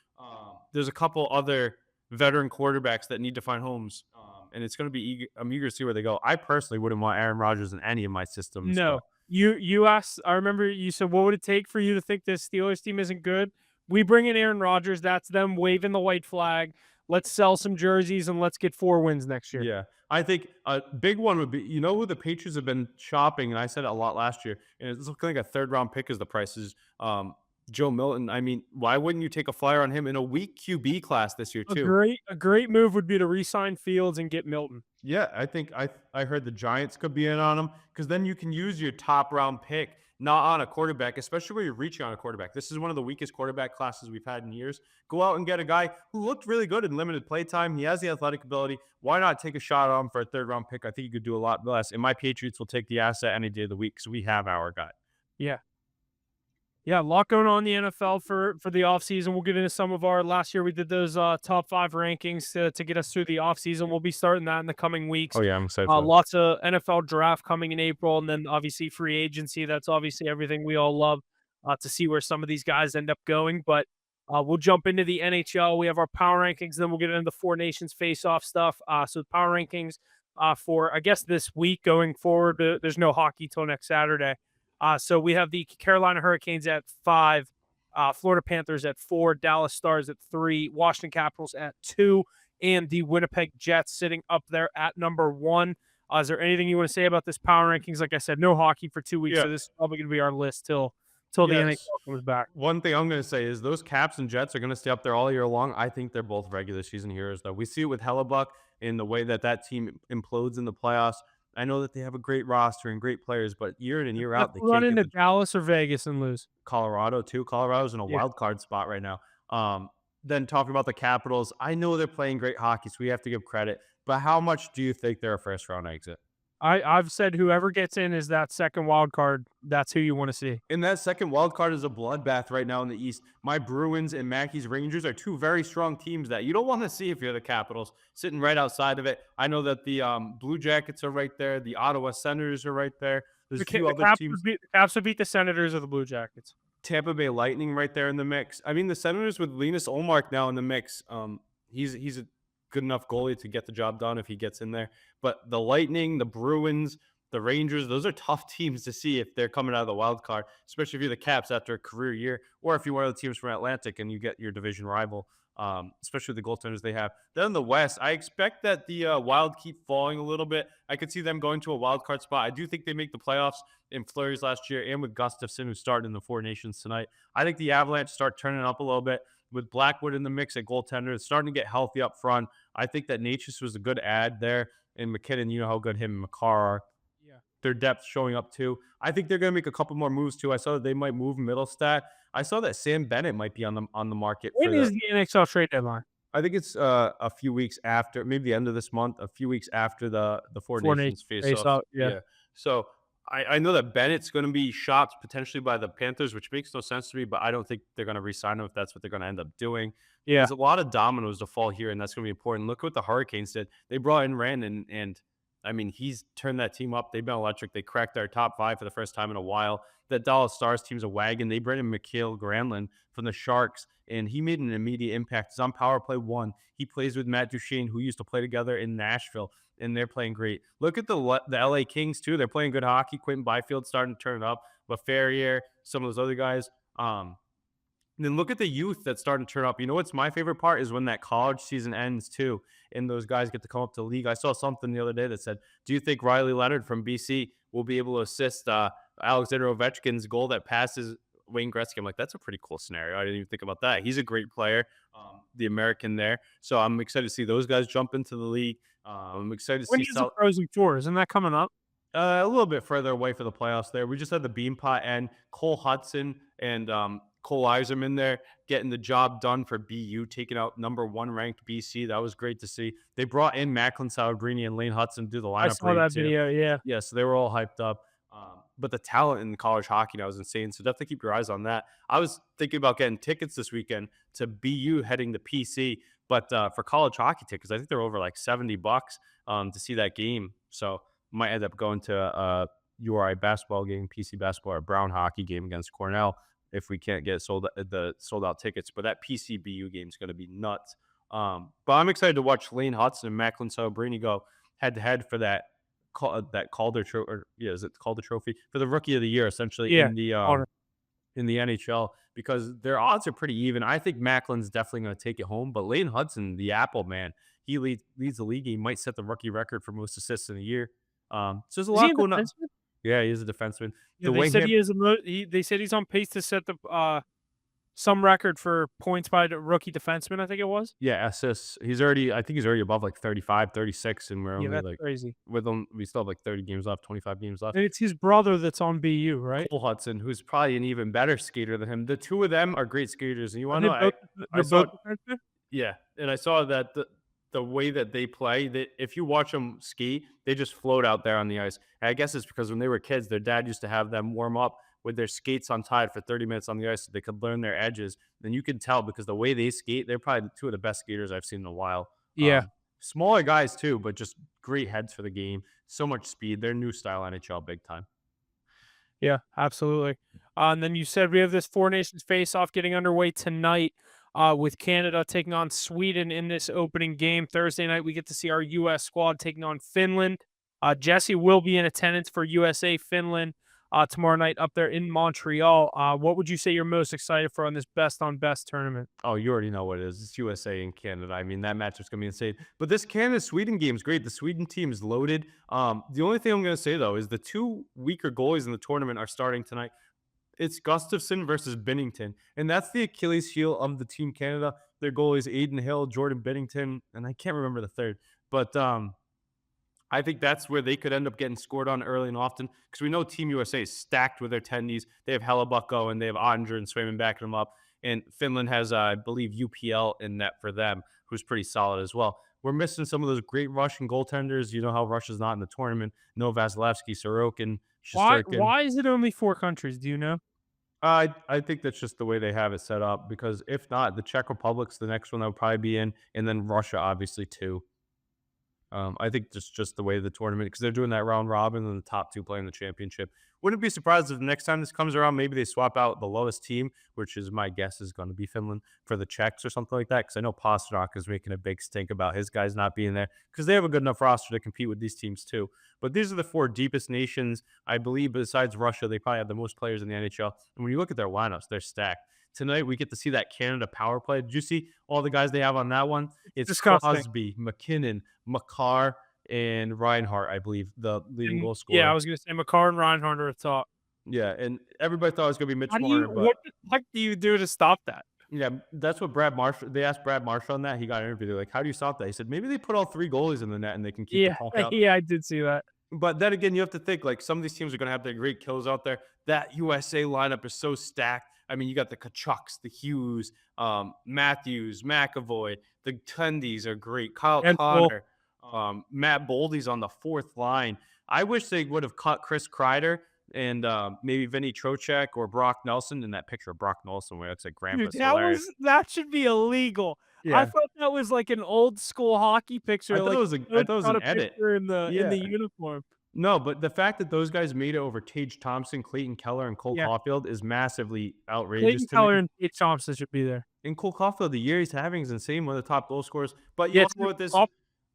There's a couple other veteran quarterbacks that need to find homes, and it's going to be I'm eager to see where they go. I personally wouldn't want Aaron Rodgers in any of my systems, No. but You asked I remember you said, "What would it take for you to think this Steelers team isn't good?" We bring in Aaron Rodgers, that's them waving the white flag. Let's sell some jerseys and let's get 4 wins next year. yeah, I think a big one would be, you know, who the Patriots have been shopping, and I said it a lot last year, and it's looking like a third round pick is the prices. Joe Milton. I mean, why wouldn't you take a flyer on him in a weak QB class this year too? A great move would be to re-sign Fields and get Milton. Yeah, I think I heard the Giants could be in on him because then you can use your top round pick not on a quarterback, especially where you're reaching on a quarterback. This is one of the weakest quarterback classes we've had in years. Go out and get a guy who looked really good in limited play time. He has the athletic ability. Why not take a shot on him for a third round pick? I think you could do a lot less. And my Patriots will take the asset any day of the week because we have our guy. Yeah. Yeah, a lot going on in the NFL for the offseason. We'll get into some of our last year we did those top 5 rankings to get us through the offseason. We'll be starting that in the coming weeks. Oh yeah, I'm excited for that. Lots of NFL draft coming in April, and then obviously free agency. That's obviously everything we all love to see where some of these guys end up going. But we'll jump into the NHL. We have our power rankings, then we'll get into the Four Nations face-off stuff. So the power rankings for I guess this week going forward. There's no hockey till next Saturday. So we have the Carolina Hurricanes at 5, Florida Panthers at 4, Dallas Stars at 3, Washington Capitals at 2, and the Winnipeg Jets sitting up there at number 1. Is there anything you want to say about this power rankings? Like I said, no hockey for 2 weeks, Yeah. so this is probably going to be our list till the Yes. NHL comes back. One thing I'm going to say is those Caps and Jets are going to stay up there all year long. I think they're both regular season heroes, though. We see it with Hellebuck in the way that that team implodes in the playoffs. I know that they have a great roster and great players, but year in and year Let's out, they run can't get into the Dallas or Vegas and lose. Colorado too. Colorado's in a Yeah. wild card spot right now. Then talking about the Capitals, I know they're playing great hockey, so we have to give credit. But how much do you think they're a first round exit? I've said whoever gets in is that second wild card. That's who you want to see. And that second wild card is a bloodbath right now in the East. My Bruins and Mackey's Rangers are two very strong teams that you don't want to see if you're the Capitals, sitting right outside of it. I know that the Blue Jackets are right there. The Ottawa Senators are right there. There's a few other teams. The Caps would beat the Senators or the Blue Jackets. Tampa Bay Lightning right there in the mix. I mean, the Senators with Linus Olmark now in the mix. He's a good enough goalie to get the job done if he gets in there. But the Lightning, the Bruins, the Rangers, those are tough teams to see if they're coming out of the wild card, especially if you're the Caps after a career year, or if you're one of the teams from Atlantic and you get your division rival, especially the goaltenders they have. Then in the West, I expect that the Wild keep falling a little bit. I could see them going to a wild card spot. I do think they make the playoffs in flurries last year, and with Gustafsson, who started in the Four Nations tonight. I think the Avalanche start turning up a little bit with Blackwood in the mix at goaltender. It's starting to get healthy up front. I think that Natchez was a good ad there. And McKinnon, you know how good him and Makar are. Yeah. Their depth showing up too. I think they're going to make a couple more moves too. I saw that they might move Middlestat. I saw that Sam Bennett might be on the market for When the. is the NHL trade deadline? I think it's a few weeks after, maybe the end of this month, a few weeks after the Four Four Nations Nations face face off. off, yeah. Yeah. So I know that Bennett's going to be shopped potentially by the Panthers, which makes no sense to me, but I don't think they're going to re-sign him if that's what they're going to end up doing. Yeah. There's a lot of dominoes to fall here, and that's going to be important. Look what the Hurricanes did. They brought in Rand, and I mean, he's turned that team up. They've been electric. They cracked their top five for the first time in a while. That Dallas Stars team's a wagon. They brought in Mikhail Granlund from the Sharks, and he made an immediate impact. He's on power play one. He plays with Matt Duchene, who used to play together in Nashville, and they're playing great. Look at the LA Kings too. They're playing good hockey. Quentin Byfield starting to turn it up. LaFerriere, some of those other guys. And then look at the youth that's starting to turn up. You know what's my favorite part is when that college season ends too, and those guys get to come up to the league. I saw something the other day that said, "Do you think Riley Leonard from BC will be able to assist Alexander Ovechkin's goal that passes Wayne Gretzky?" I'm like, that's a pretty cool scenario. I didn't even think about that. He's a great player, the American there. So I'm excited to see those guys jump into the league. I'm excited to When see is the Frozen Four? Isn't that coming up? a little bit further away for the playoffs there. We just had the Beanpot and Cole Hudson and Cole Iserman there getting the job done for BU, taking out number one ranked BC. That was great to see. They brought in Macklin Salvadrini and Lane Hudson to do the I lineup saw read that too. video. Yeah. Yeah, so they were all hyped up. But the talent in college hockey now is insane. So definitely keep your eyes on that. I was thinking about getting tickets this weekend to BU heading to PC, but for college hockey tickets, I think they're over like $70 to see that game. So might end up going to a URI basketball game, PC basketball, or Brown hockey game against Cornell if we can't get the sold out tickets. But that PCBU game is going to be nuts. But I'm excited to watch Lane Hudson and Macklin Celebrini go head to head for that Calder trophy. Yeah, is it Calder Trophy for the Rookie of the Year, essentially Yeah. in the NHL because their odds are pretty even. I think Macklin's definitely going to take it home, but Lane Hudson, the Apple man, he leads the league. He might set the rookie record for most assists in a year. So there's a Is he lot a going on. defenseman? Yeah, he is a defenseman. Yeah, The they way said him, he is a they said he's on pace to set the some record for points by the rookie defenseman, I think it was. yeah, assists. I think he's already above like 35, 36, and we're Yeah, only that's like crazy. we still have like 30 games left, 25 games left. And it's his brother that's on BU, right? Cole Hudson, who's probably an even better skater than him. The two of them are great skaters, and you Are want to they know? both I they're saw both defensemen? Yeah, and I saw that the way that they play, that if you watch them ski, they just float out there on the ice. And I guess it's because when they were kids, their dad used to have them warm up with their skates untied for 30 minutes on the ice so they could learn their edges. Then you can tell because the way they skate, they're probably two of the best skaters I've seen in a while. Yeah. Smaller guys too, but just great heads for the game. So much speed. They're new style NHL big time. Yeah, absolutely. And then you said we have this Four Nations face-off getting underway tonight, with Canada taking on Sweden in this opening game. Thursday night, we get to see our U.S. squad taking on Finland. Jesse will be in attendance for USA Finland tomorrow night up there in Montreal. What would you say you're most excited for on this best on best tournament? Oh, you already know what it is. It's USA and Canada. I mean, that matchup's gonna be insane. But this Canada Sweden game is great. The Sweden team is loaded. The only thing I'm gonna say though is the two weaker goalies in the tournament are starting tonight. It's Gustafson versus Binnington, and that's the Achilles heel of the Team Canada. Their goalies Aiden Hill, Jordan Binnington, and I can't remember the third. But I think that's where they could end up getting scored on early and often because we know Team USA is stacked with their tendies. They have Hellebuck and they have Ottinger and Swayman backing them up. And Finland has, I believe, UPL in net for them, who's pretty solid as well. We're missing some of those great Russian goaltenders. You know how Russia's not in the tournament. No Vasilevsky, Sorokin, Shesterkin. Why is it only 4 countries, do you know? I think that's just the way they have it set up because if not, the Czech Republic's the next one that would probably be in, and then Russia, obviously, too. I think just the way the tournament because they're doing that round robin and the top two playing the championship. Wouldn't be surprised if the next time this comes around, maybe they swap out the lowest team, which is my guess is going to be Finland for the Czechs or something like that. Because I know Pasternak is making a big stink about his guys not being there because they have a good enough roster to compete with these teams too. But these are the four deepest nations, I believe. Besides Russia, they probably have the most players in the NHL. And when you look at their lineups, they're stacked. Tonight we get to see that Canada power play. Did you see all the guys they have on that one? It's Disgusting. Crosby, McKinnon, Makar, and Reinhart, I believe, the leading And goal yeah, I scorer. was gonna say Makar and Reinhardt are at top. Yeah, and everybody thought it was gonna be Mitch How do you Marner, but what the heck do you do to stop that? yeah, that's what Brad Marshall. They asked Brad Marshall on that. He got an interview. They're like, "How do you stop that?" He said, "Maybe they put all three goalies in the net and they can keep the Yeah, puck out." yeah, I did see that. But then again, you have to think like some of these teams are going to have their great kills out there. That USA lineup is so stacked. I mean, you got the Kachucks, the Hughes, Matthews, McAvoy, the Tundys are great. Kyle Gensel. Connor, Matt Boldy's on the fourth line. I wish they would have cut Chris Kreider and maybe Vinny Trocheck or Brock Nelson. In that picture of Brock Nelson where it looks like grandpa, Dude, it's hilarious. that should be illegal. I Yeah, thought that was like an old school hockey picture, like I coach thought it was got an a edit. picture in Yeah. the uniform. No, but the fact that those guys made it over Tage Thompson, Clayton Keller, and Cole Yeah, Caulfield is massively outrageous Clayton to me. Keller and Tate Thompson should be there. And Cole Caulfield, the year he's having is insane, one of the top goal scorers. But you Yeah, know it's what this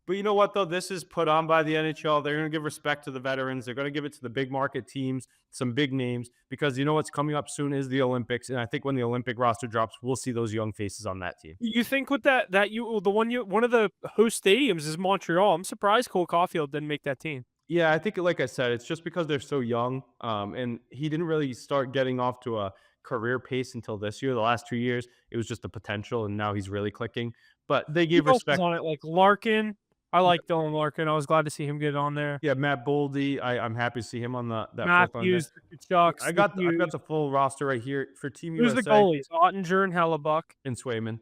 but you know what though? This is put on by the NHL. They're gonna give respect to the veterans. They're gonna give it to the big market teams, some big names, because you know what's coming up soon is the Olympics. And I think when the Olympic roster drops, we'll see those young faces on that team. You think with that you the one of the host stadiums is Montreal. I'm surprised Cole Caulfield didn't make that team. Yeah, I think, like I said, it's just because they're so young. And he didn't really start getting off to a career pace until this year. The last 2 years, it was just the potential, and now he's really clicking. But they Who gave else is respect. on it? Like Larkin. I like Dylan Larkin. I was glad to see him get on there. Yeah, Matt Boldy. I'm happy to see him on that fourth line there. Matthews, the Kachucks, the I've got Hughes. the full roster right here for Team Who's the USA goalies? Ottinger and Hellebuck. and Swayman.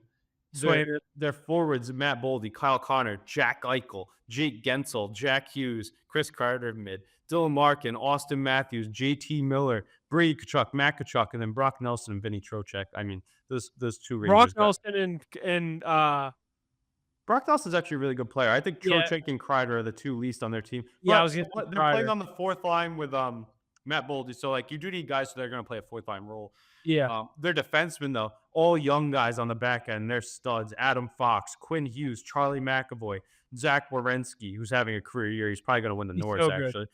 Their Swayman. their forwards: Matt Boldy, Kyle Connor, Jack Eichel, Jake Gensel, Jack Hughes, Chris Carter mid, Dylan Larkin, Austin Matthews, JT Miller, Brady Kachuk, Matt Kachuk, and then Brock Nelson and Vinny Trocheck. I mean, those two Brock Rangers got. Nelson and Brock Nelson's actually a really good player. I think yeah, Trocheck and Kreider are the two least on their team. I But was gonna say they're playing Kreider. on the fourth line with Matt Boldy. So like you do need guys so they're gonna play a fourth line role. Yeah. They're defensemen though, all young guys on the back end. They're studs. Adam Fox, Quinn Hughes, Charlie McAvoy, Zach Werenski, who's having a career year. He's probably gonna win the He's Norris so good. actually.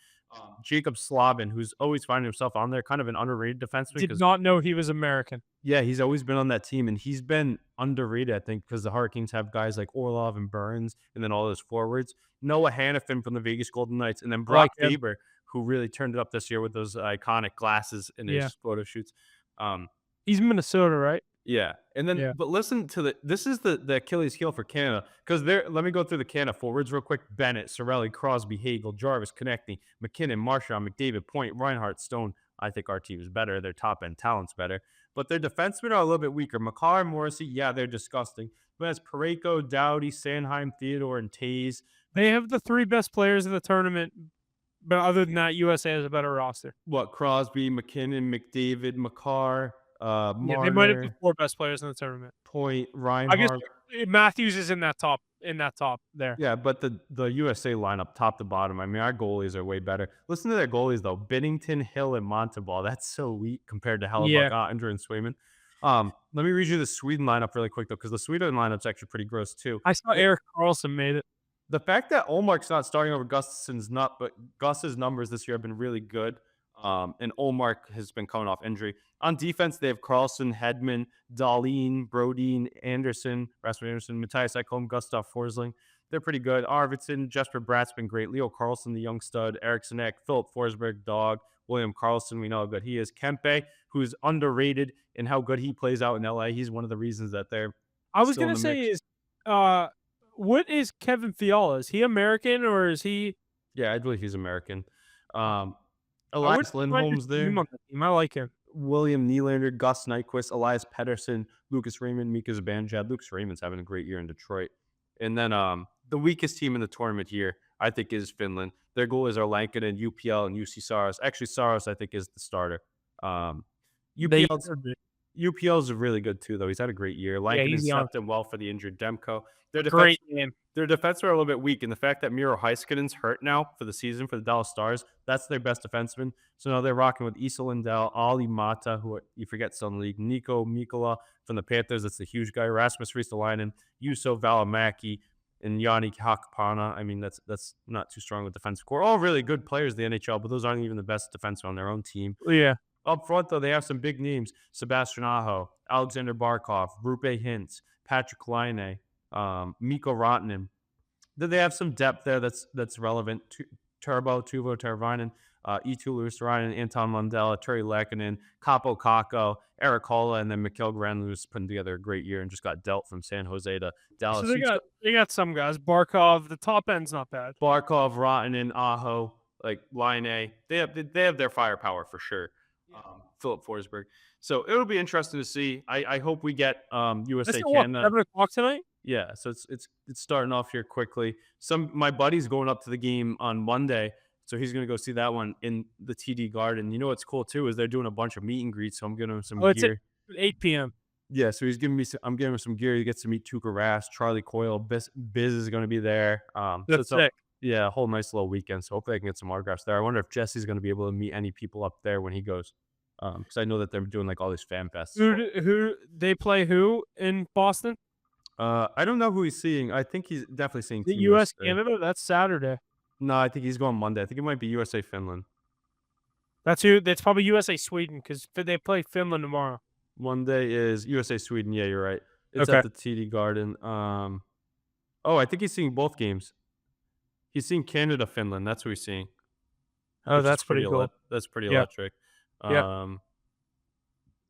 Jacob Slavin, who's always finding himself on there, kind of an underrated defenseman Did because not know he was American. yeah, he's always been on that team, and he's been underrated, I think, because the Hurricanes have guys like Orlov and Burns, and then all those forwards. Noah Hannafin from the Vegas Golden Knights, and then I like Brock him. Faber, who really turned it up this year with those iconic glasses in Yeah. his photo shoots. Um, He's Minnesota, right? yeah, and then Yeah. but listen to this is the Achilles heel for Canada because there. Let me go through the Canada forwards real quick: Bennett, Sorelli, Crosby, Hagel, Jarvis, Konechny, McKinnon, Marchand, McDavid, Point, Reinhart, Stone. I think our team is better. Their top end talent's better, but their defensemen are a little bit weaker. Makar and Morrissey, yeah, they're disgusting. But it's Pareko, Dowdy, Sanheim, Theodore, and Taze. They have the 3 best players in the tournament, but other than that, USA has a better roster. What Crosby, McKinnon, McDavid, Makar, Yeah, they might have the Marner, 4 best players in the tournament. Point, I guess Reinhart. Matthews is in that top there. Yeah, but the USA lineup, top to bottom, I mean, our goalies are way better. Listen to their goalies though: Binnington, Hill, and Montebaugh. That's so weak compared to Hellebuck, Yeah. Ottinger, and Swayman. Let me read you the Sweden lineup really quick though, because the Sweden lineup's actually pretty gross too. I saw Erik Karlsson made it. The fact that Olmark's not starting over Gustafson's not, but Gus's numbers this year have been really good. And Olmark has been coming off injury. On defense, they have Carlson, Hedman, Dahlin, Brodin, Anderson, Rasmus Anderson, Matthias Ekholm, Gustav Forsling. They're pretty good. Arvidsson, Jesper Bratt's been great. Leo Carlson, the young stud. Eriksson Ek, Philip Forsberg, Dog. William Carlson, we know how good he is. Kempe, who's underrated in how good he plays out in LA. He's one of the reasons that they're I was still in gonna the say mix. is, what is Kevin Fiala? Is he American or is he? Yeah, I believe he's American. I Elias wouldn't mind Lindholm's to see him there. on the team. I like him. William Nylander, Gus Nyquist, Elias Pettersson, Lucas Raymond, Mika Zibanejad. Lucas Raymond's having a great year in Detroit. And then the weakest team in the tournament here, I think, is Finland. Their goalies are Lankinen, UPL, and UC Saros. Actually, Saros, I think, is the starter. They UPL's should be. UPL's really good too, though. He's had a great year. Yeah, Lankinen he's young. stepped in well for the injured Demko. Their defense Great name. their defense are a little bit weak, and the fact that Miro Heiskanen's hurt now for the season for the Dallas Stars, that's their best defenseman. So now they're rocking with Issa Lindell, Ali Mata, who you forget still in the league, Nico Mikola from the Panthers, that's the huge guy, Rasmus Ristolainen, Juuso Valimaki, and Yanni Hakapana. I mean, that's not too strong with defensive core. All really good players in the NHL, but those aren't even the best defensemen on their own team. Yeah. Up front, though, they have some big names: Sebastian Aho, Alexander Barkov, Rupe Hintz, Patrick Laine, Mikko Rantanen. Then they have some depth there that's relevant. Turbo, Tuvo Teravainen, Eetu Luostarinen, Anton Lundell, Terry Lekkonen, Capo Caco, Eric Holla, and then Mikhail Granlund's putting together a great year and just got dealt from San Jose to Dallas. So they got some guys. Barkov, the top end's not bad. Barkov, Rantanen, Aho, like Laine. They have their firepower for sure. Philip Forsberg. So it'll be interesting to see. I hope we get USA That's at what, Canada. 7:00 tonight? Yeah, so it's starting off here quickly. My buddy's going up to the game on Monday So he's gonna go see that one in the TD Garden. You know what's cool too is they're doing a bunch of meet and greets, so I'm giving him some Oh, it's at gear. 8 p.m. Yeah, so he's giving me I'm giving him some gear. He gets to meet Tuukka Rask, Charlie Coyle, Biz is gonna be there. So That's it's a sick. yeah, a whole nice little weekend. So hopefully I can get some autographs there. I wonder if Jesse's gonna be able to meet any people up there when he goes. Because I know that they're doing like all these fan fests. Who they play who in Boston? I don't know who he's seeing. I think he's definitely seeing The Team U.S. USA. Canada. That's Saturday. No, I think he's going Monday. I think it might be USA Finland. That's who. That's probably USA Sweden because they play Finland tomorrow. Monday is USA Sweden. Yeah, you're right. It's Okay. at the TD Garden. Oh, I think he's seeing both games. He's seeing Canada Finland. That's who he's seeing, Oh, which is that's pretty cool. that's pretty Yeah. electric. Yeah. Um,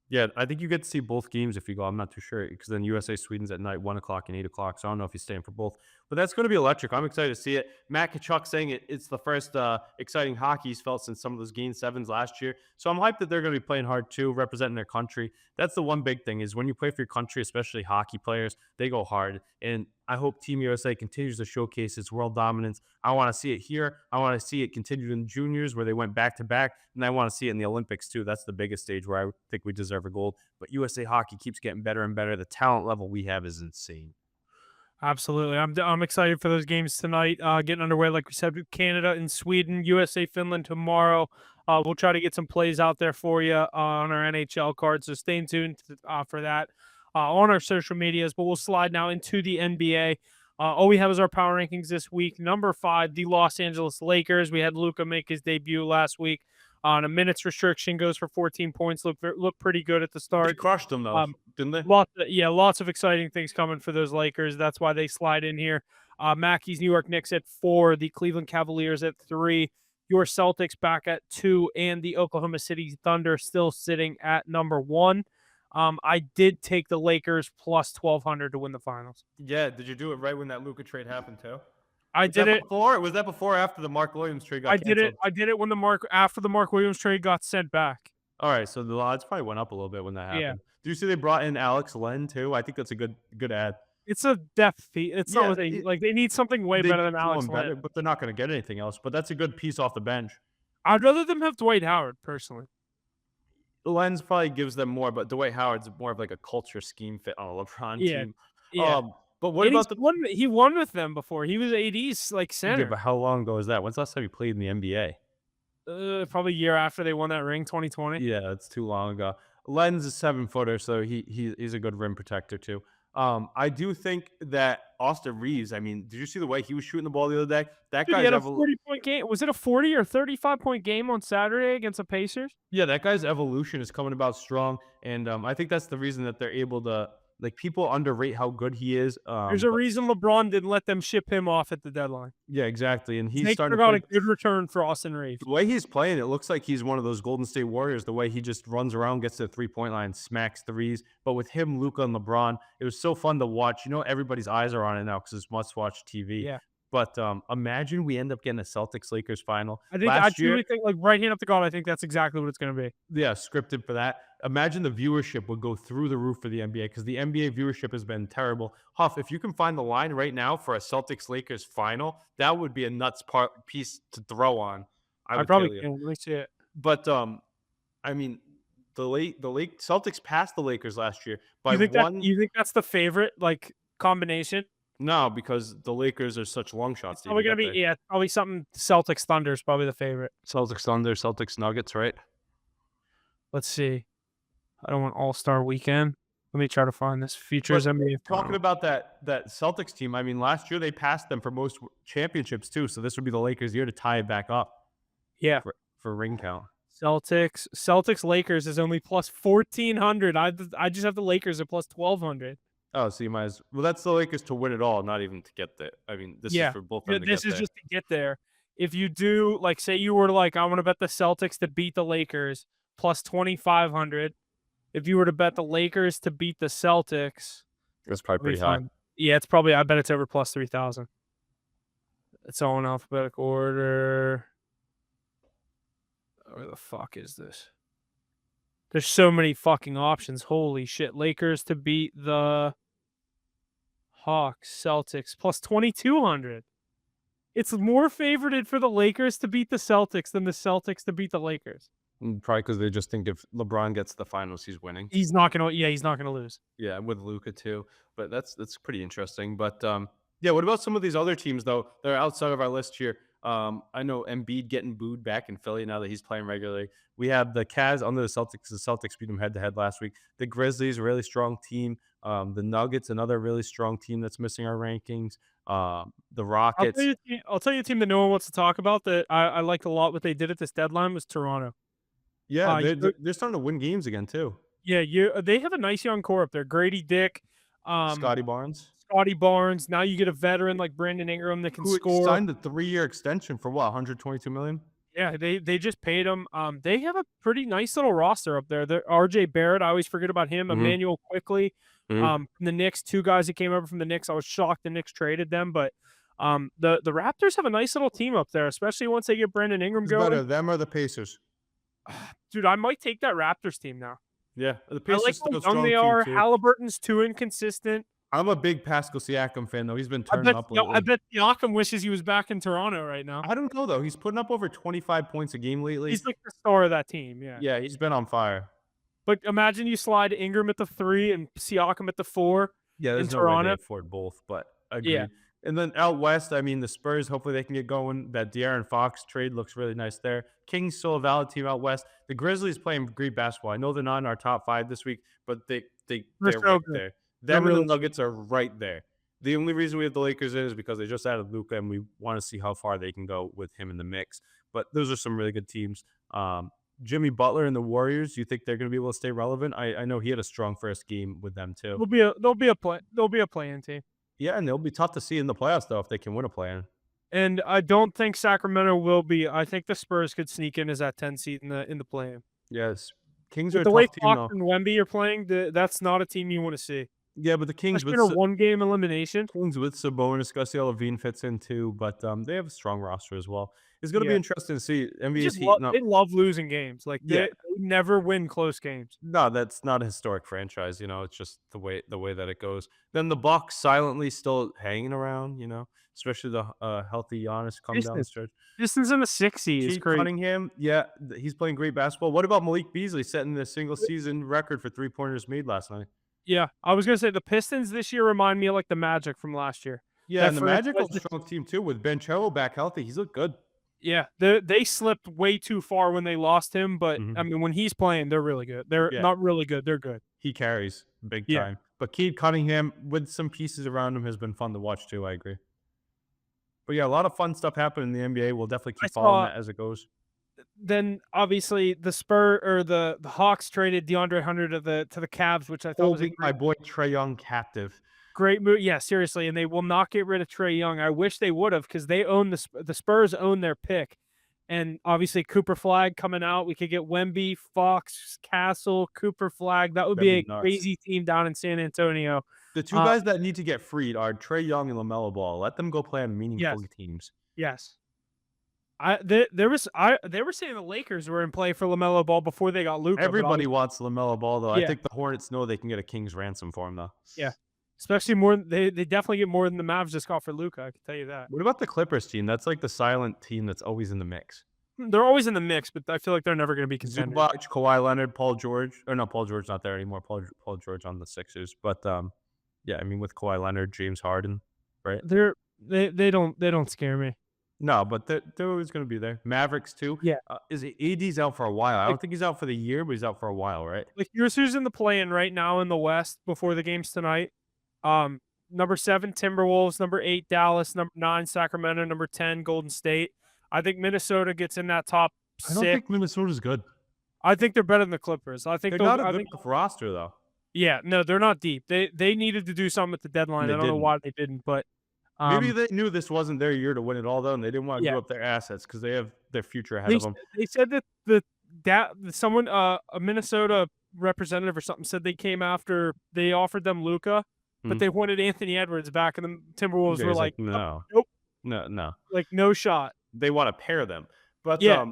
Yeah, I think you get to see both games if you go. I'm not too sure because then USA Sweden's at night, 1 o'clock and 8 o'clock. So I don't know if he's staying for both, but that's going to be electric. I'm excited to see it. Matt Kachuk saying it's the first exciting hockey he's felt since some of those game sevens last year. So I'm hyped that they're going to be playing hard too, representing their country. That's the one big thing is when you play for your country, especially hockey players, they go hard. And I hope Team USA continues to showcase its world dominance. I want to see it here. I want to see it continued in juniors where they went back to back, and I want to see it in the Olympics too. That's the biggest stage where I think we deserve a gold. But USA hockey keeps getting better and better. The talent level we have is insane. Absolutely. I'm excited for those games tonight. Getting underway, like we said, with Canada and Sweden, USA, Finland tomorrow. We'll try to get some plays out there for you on our NHL card. So stay tuned for that on our social medias. But we'll slide now into the NBA. All we have is our power rankings this week. Number 5, the Los Angeles Lakers. We had Luka make his debut last week on a minutes restriction. Goes for 14 points. Look pretty good at the They start. crushed them though, didn't they? Lots of exciting things coming for those Lakers. That's why they slide in here. Mackey's New York Knicks at 4, the Cleveland Cavaliers at 3, your Celtics back at 2, and the Oklahoma City Thunder still sitting at number 1. I did take the Lakers plus 1,200 to win the finals. Yeah, did you do it right when that Luka trade happened too? I did it. Was that before or after the Mark Williams trade got canceled? I did it when after the Mark Williams trade got sent back. All right, so the odds probably went up a little bit when that Yeah. happened. Do you see they brought in Alex Len too? I think that's a good ad. It's a depth piece. It's not Yeah, what they like. They need something way They better need than Alex someone better, Len. but they're not going to get anything else. But that's a good piece off the bench. I'd rather them have Dwight Howard personally. Len's probably gives them more, but Dwight Howard's more of like a culture scheme fit on a LeBron Yeah. team. Yeah. But what And about the he won with them before. He was AD's like yeah, center. but how long ago was that? When's the last time he played in the NBA? Probably a year after they won that ring, 2020. Yeah, it's too long ago. Len's a 7-footer, so he's a good rim protector too. I do think that Austin Reeves. I mean, did you see the way he was shooting the ball the other day? That Dude, he guy's had a 40-point game. Was it a 40 or 35-point game on Saturday against the Pacers? yeah, that guy's evolution is coming about strong, and I think that's the reason that they're able to like people underrate how good he is. There's a But reason LeBron didn't let them ship him off at the deadline. yeah, exactly, and he's They starting got to a play. good return for Austin Reeves. The way he's playing, it looks like he's one of those Golden State Warriors. The way he just runs around, gets to the 3-point line, smacks threes. But with him, Luka, and LeBron, it was so fun to watch. You know, everybody's eyes are on it now because it's must-watch TV. Yeah. But imagine we end up getting a Celtics Lakers final. I Last year, truly think, like, right hand up to God, I think that's exactly what it's going to be. yeah, scripted for that. Imagine the viewership would go through the roof for the NBA because the NBA viewership has been terrible. Huff, if you can find the line right now for a Celtics Lakers final, that would be a nuts piece to throw on. I I would probably tell you. can. Let me see it. But I mean, the Celtics passed the Lakers last year by You think one. you think that's the favorite like combination? No, because the Lakers are such long shots. It's probably going to be probably something Celtics Thunder is probably the favorite. Celtics Thunder, Celtics Nuggets, right? Let's see. I don't want All-Star Weekend. Let me try to find this futures But NBA. talking about that Celtics team, I mean, last year they passed them for most championships too. So this would be the Lakers' year to tie it back up. Yeah. For ring count. Celtics Lakers is only plus 1,400. I just have the Lakers at plus 1,200. Oh, so you might as well. That's the Lakers to win it all, not even to get there. I mean, this is for both of them to This get is there. just to get there. If you do, like, say you were like, I want to bet the Celtics to beat the Lakers plus 2,500. If you were to bet the Lakers to beat the Celtics, That's probably pretty high. yeah, it's probably. I bet it's over plus 3,000. It's all in alphabetical order. Where the fuck is this? There's so many fucking options. Holy shit. Lakers to beat the Hawks, Celtics, plus 2,200. It's more favorited for the Lakers to beat the Celtics than the Celtics to beat the Lakers. Probably because they just think if LeBron gets to the finals, he's winning. He's not gonna lose. Yeah, with Luca too. But that's pretty interesting. But yeah, what about some of these other teams though that are outside of our list here? I know Embiid getting booed back in Philly now that he's playing regularly. We have the Cavs under the Celtics. The Celtics beat them head to head last week. The Grizzlies, a really strong team. The Nuggets, another really strong team that's missing our rankings. The Rockets. I'll tell you a team that no one wants to talk about that I liked a lot what they did at this deadline was Toronto. Yeah, Uh, they're you they're starting to win games again too. Yeah, they have a nice young core up there. Grady Dick, um, Scotty Barnes, Scotty Barnes. Now you get a veteran like Brandon Ingram that can who score. signed a 3-year extension for what, 122 million? Yeah, they just paid him. They have a pretty nice little roster up there. The RJ Barrett, I always forget about him. Mhm, Emmanuel Quickly, mhm. from the Knicks, two guys that came over from the Knicks. I was shocked the Knicks traded them, but the Raptors have a nice little team up there, especially once they get Brandon Ingram Who's better, going. them or the Pacers? Dude, I might take that Raptors team now. Yeah, the I like Pacers how still a young strong they team are. too. Halliburton's too inconsistent. I'm a big Pascal Siakam fan though. He's been turning up I lately. bet Siakam wishes he was back in Toronto right now. I don't know though. He's putting up over 25 points a game lately. He's like the star of that team, yeah. Yeah, he's been on fire. But imagine you slide Ingram at the 3 and Siakam at the 4 Yeah, in there's no way they Toronto. afford both, but Yeah. agreed. And then out west, I mean, the Spurs, hopefully they can get going. That De'Aaron Fox trade looks really nice there. Kings still a valid team out west. The Grizzlies playing great basketball. I know they're not in our top 5 this week, but They're they're so right good. there. They're Them and the really Nuggets are right there. The only reason we have the Lakers in is because they just added Luca, and we want to see how far they can go with him in the mix. But those are some really good teams. Jimmy Butler and the Warriors, you think they're going to be able to stay relevant? I know he had a strong first game with them too. they'll be a play-in team. Yeah, and they'll be tough to see in the playoffs though if they can win a play-in. And I don't think Sacramento will be. I think the Spurs could sneak in as that 10 seed in the play-in. Yes, Kings are With a the way tough team Fox though. and Wemby are playing, that's not a team you wanna see, Yeah, but the Kings especially with in a one-game elimination. Kings with Sabonis, Gussie Levine fits in too, but they have a strong roster as well. It's going to be Yeah. interesting to see. NBA's heating up. They love losing games, like, Yeah, they never win close games. no, that's not a historic franchise. It's just the way that it goes. Then the Bucks silently still hanging around. Especially the healthy Giannis come down the Pistons stretch. Pistons in the 6 seed is Keith crazy. Cunningham, yeah, he's playing great basketball. What about Malik Beasley setting the single season record for 3-pointers made last night? Yeah, I was gonna say the Pistons this year remind me of, like, the Magic from last year. Yeah, That and the Magic are franchise a that's strong team too with Banchero back healthy. He's looked good. Yeah, they slipped way too far when they lost him, but, I Mhm. mean, when he's playing, they're really good. They're Yeah, not really good, they're good. he carries big Yeah. time. But Keith Cunningham with some pieces around him has been fun to watch too. I agree. But yeah, a lot of fun stuff happened in the NBA. We'll definitely I keep following saw that as it goes. Then, obviously, the Hawks traded DeAndre Hunter to the Cavs, which I thought was a Holding my boy Trey Young captive. great move. Yeah, seriously, and they will not get rid of Trey Young. I wish they would have because they own the Spurs own their pick, and obviously Cooper Flag coming out. We could get Wemby, Fox, Castle, Cooper Flag. That would That'd be be a nuts. crazy team down in San Antonio. The two Uh, guys that need to get freed are Trey Young and LaMelo Ball. Let them go play on yes, meaningful teams. yes. They were saying the Lakers were in play for Lamelo Ball before they got Luca, but Everybody wants LaMelo Ball though. I yeah, think the Hornets know they can get a king's ransom for him though. yeah. Especially more, they definitely get more than the Mavs just got for Luca. I can tell you that. What about the Clippers team? That's like the silent team that's always in the mix. They're always in the mix, but I feel like they're never going to be contenders. Zubac, Kawhi Leonard, Paul George. Or no, Paul George not there anymore. Paul George on the Sixers. But yeah, I mean with Kawhi Leonard, James Harden, right? They don't scare me. No, but they're always going to be there. Mavericks too. Yeah, Is it AD's out for a while? I like don't think he's out for the year, but he's out for a while, right? here's who's in the play-in right now in the West before the games tonight. Number 7 Timberwolves, number 8 Dallas, number 9 Sacramento, number 10 Golden State. I think Minnesota gets in that top I don't 6. think Minnesota's good. I think they're better than the Clippers. They're not a I good think enough roster though, yeah, no, they're not deep. They needed to do something at the deadline. and they I don't know didn't. why they didn't, but Maybe um they knew this wasn't their year to win it all though, and they didn't want to yeah. give up their assets because they have their future ahead They of s them. they said that someone, a Minnesota representative or something said they came after they offered them Luka, but they wanted Anthony Edwards back, and the Timberwolves Yeah, were he's like, like, no, nope, no, no. like, no shot." They want to pair them, but Yeah,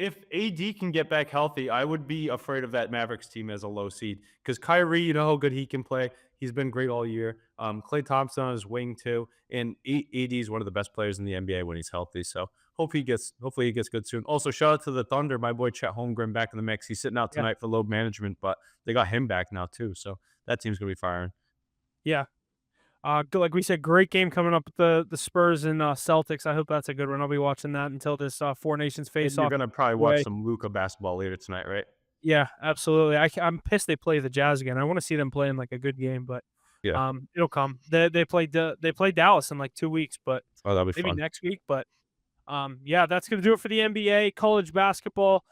if AD can get back healthy, I would be afraid of that Mavericks team as a low seed because Kyrie, you know how good he can play. He's been great all year. Klay Thompson on his wing too, and AD is one of the best players in the NBA when he's healthy. So hopefully he gets good soon. Also, shout out to the Thunder, my boy Chet Holmgren back in the mix. He's sitting out Yeah, tonight for load management, but they got him back now too. So that team's gonna be firing. yeah. Like we said, great game coming up with the Spurs and Celtics. I hope that's a good one. I'll be watching that until this Four Nations And face you're off gonna probably watch way. some Luca basketball later tonight, right? Yeah, absolutely. I'm pissed they play the Jazz again. I want to see them playing like a good game, but Yeah. it'll come. They play Dallas in like 2 weeks, but Oh, that'll be maybe fun. next week. But yeah, that's gonna do it for the NBA, college basketball.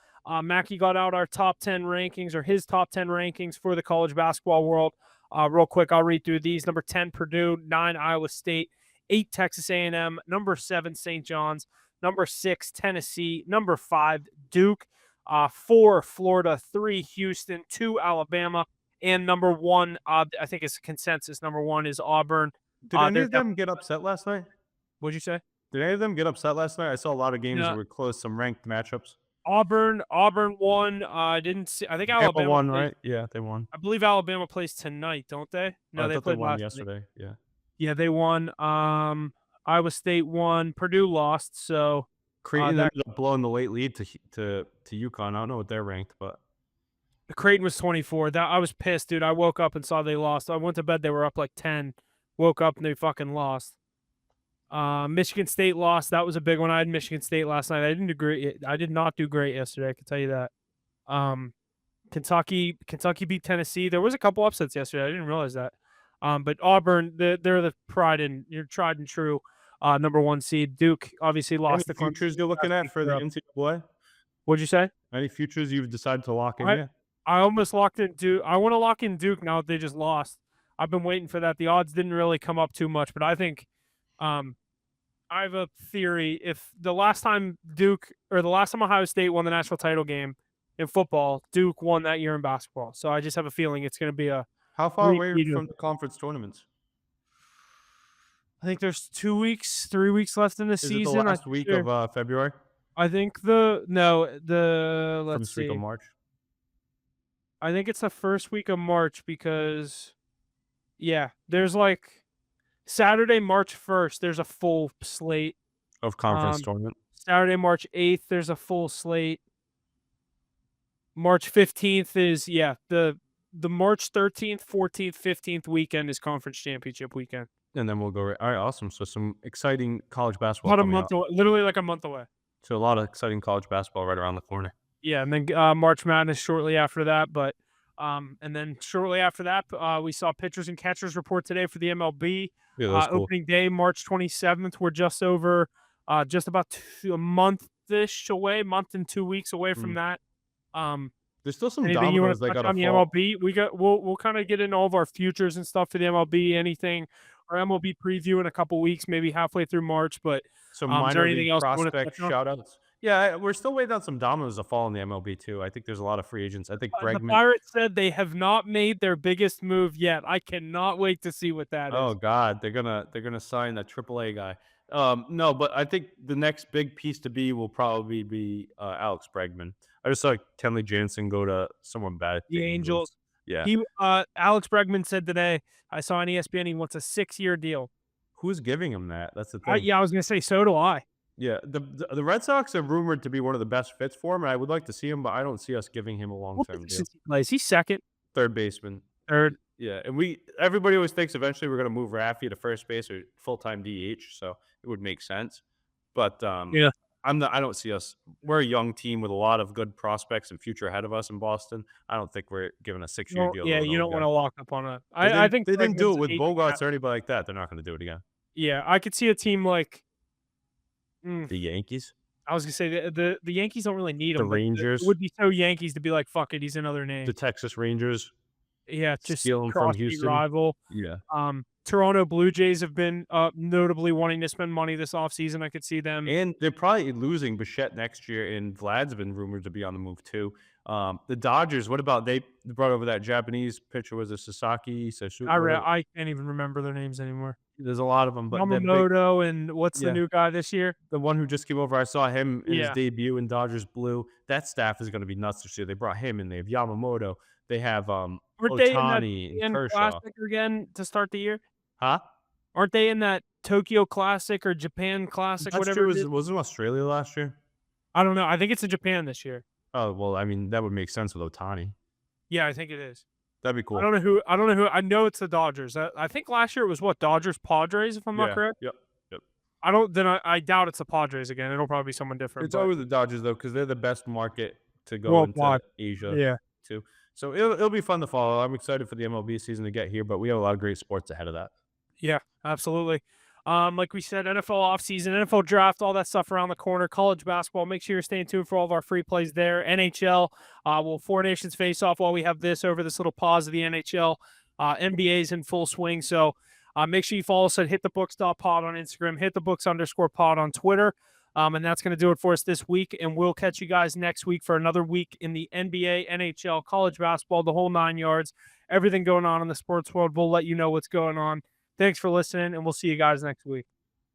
Mackie got out our top 10 rankings or his top 10 rankings for the college basketball world. Real quick, I'll read through these. Number 10, Purdue. 9, Iowa State. 8, Texas A&M. Number 7, St. John's. Number 6, Tennessee. Number 5, Duke. 4, Florida. 3, Houston. 2, Alabama. And number 1, I think it's consensus. Number 1 is Auburn. Did any They're of them definitely. get upset last night? What'd you say? Did any of them get upset last night? I saw a lot of games that No, were close, some ranked matchups. Auburn won. I didn't see. I think Tampa Alabama won, plays. right? Yeah, they won. I believe Alabama plays tonight, don't they? Oh, No, I they thought they played won last night. yesterday. Yeah. Yeah, they won. Iowa State won. Purdue lost. So Creighton that ended up blowing the late lead to UConn. I don't know what they're ranked, but Creighton was 24. That I was pissed, dude. I woke up and saw they lost. I went to bed. They were up like 10. Woke up and they fucking lost. Michigan State lost. That was a big one. I had Michigan State last night. I didn't do great. I did not do great yesterday. I can tell you that. Um, Kentucky beat Tennessee. There was a couple upsets yesterday. I didn't realize that. But Auburn, they're the pride and your tried and true number 1 seed. Duke obviously any lost to Clemson futures you're looking last at week. for They're the up. NCAA? What'd you say? Any futures you've decided to lock in I yet? I almost locked in Duke. I want to lock in Duke now that they just lost. I've been waiting for that. The odds didn't really come up too much, but I think um, I have a theory. If the last time Duke or the last time Ohio State won the national title game in football, Duke won that year in basketball. So I just have a feeling it's going to be a How far away repeat of. from the conference tournaments? I think there's 2 weeks, 3 weeks left in the Is it the season. I last think week there. of February? I think the no the let's First week of see. March? I think it's the first week of March because yeah, there's like Saturday, March 1st. There's a full slate. Of conference Um, tournament. Saturday, March 8th. There's a full slate. March 15th is yeah the March 13th, 14th, 15th weekend is conference championship weekend. And then we'll go right. All right, awesome. So some exciting college basketball About a coming month up. away, literally like a month away. So a lot of exciting college basketball right around the corner. Yeah, and then March Madness shortly after that. But and then shortly after that, we saw pitchers and catchers report today for the MLB. Yeah, that's cool. Opening day, March 27th. We're just over, just about a month-ish away, month and 2 weeks away from Mm. that. Um, There's still some Anything you want dominoes to that touch gotta on the fall. MLB? We'll kind of get into all of our futures and stuff for the MLB. Anything our MLB preview in a couple weeks, maybe halfway through March. But Some is there minor anything league else you want to prospect touch on? shout outs. Yeah, we're still waiting on some dominoes to fall in the MLB too. I think there's a lot of free agents. I think The Bregman. Pirates said they have not made their biggest move yet. I cannot wait to see what that Oh is. God, they're gonna sign that AAA guy. No, but I think the next big piece to be will probably be Alex Bregman. I just saw Kenley Jansen go to someone bad at The the Angels. Angels. Yeah, He Alex Bregman said today. I saw on ESPN he wants a 6-year deal. who's giving him that? That's the thing. Yeah, I was gonna say so do I. Yeah, the Red Sox are rumored to be one of the best fits for him, and I would like to see him, but I don't see us giving him a long What term deal. position he plays? He's second, Third baseman. third. Yeah, and everybody always thinks eventually we're gonna move Raffy to first base or full time DH, so it would make sense. But Yeah. I don't see us. We're a young team with a lot of good prospects and future ahead of us in Boston. I don't think we're giving a 6-year Well, deal to yeah, an you old don't guy. wanna lock up on a They I didn't think they didn't do Bregman's it with aging Bogarts or anybody like that. They're not gonna do it again. Yeah, I could see a team like mm, The Yankees, I was gonna say the Yankees don't really need the him, but it Rangers, would be so Yankees to be like, "Fuck it, he's another the name." Texas Rangers, Yeah, just steal him from cross-state Houston. rival. Yeah. Toronto Blue Jays have been, notably wanting to spend money this offseason. I could see them. And they're probably losing Bichette next year, and Vlad's been rumored to be on the move too. The Dodgers, what about they brought over that Japanese pitcher, was it Sasaki? Sasu, whatever. I can't even remember their names anymore. There's a lot of them, but the big Yamamoto and what's the yeah. new guy this year? The one who just came over, I saw him in his Yeah. debut in Dodgers blue. That staff is gonna be nuts this year. They brought him in. They have Yamamoto. They have, Aren't they in that Ohtani and Japan Kershaw. Classic again to start the year? Huh? Aren't they in that Tokyo Classic or Japan Classic, That's whatever true. it is? Was it Australia last year? I don't know. I think it's in Japan this year. Oh, well, I mean, that would make sense with Ohtani. Yeah, I think it is. That'd be cool. I don't know who I know it's the Dodgers. I think last year it was what, Dodgers Padres, if I'm not Yeah. correct? Yep. Yep. I doubt it's the Padres again. It'll probably be someone different, It's but always the Dodgers though, because they're the best market to go into worldwide. Asia Yeah. too. So it'll be fun to follow. I'm excited for the MLB season to get here, but we have a lot of great sports ahead of that. Yeah, absolutely. Like we said, NFL offseason, NFL draft, all that stuff around the corner, college basketball. Make sure you're staying tuned for all of our free plays there. NHL, well, Four Nations face off while we have this over this little pause of the NHL. NBA's in full swing. So make sure you follow us at HitTheBooks.pod on Instagram, HitTheBooks_pod on Twitter. And that's going to do it for us this week. And we'll catch you guys next week for another week in the NBA, NHL, college basketball, the whole 9 yards, everything going on in the sports world. We'll let you know what's going on. Thanks for listening, and we'll see you guys next week.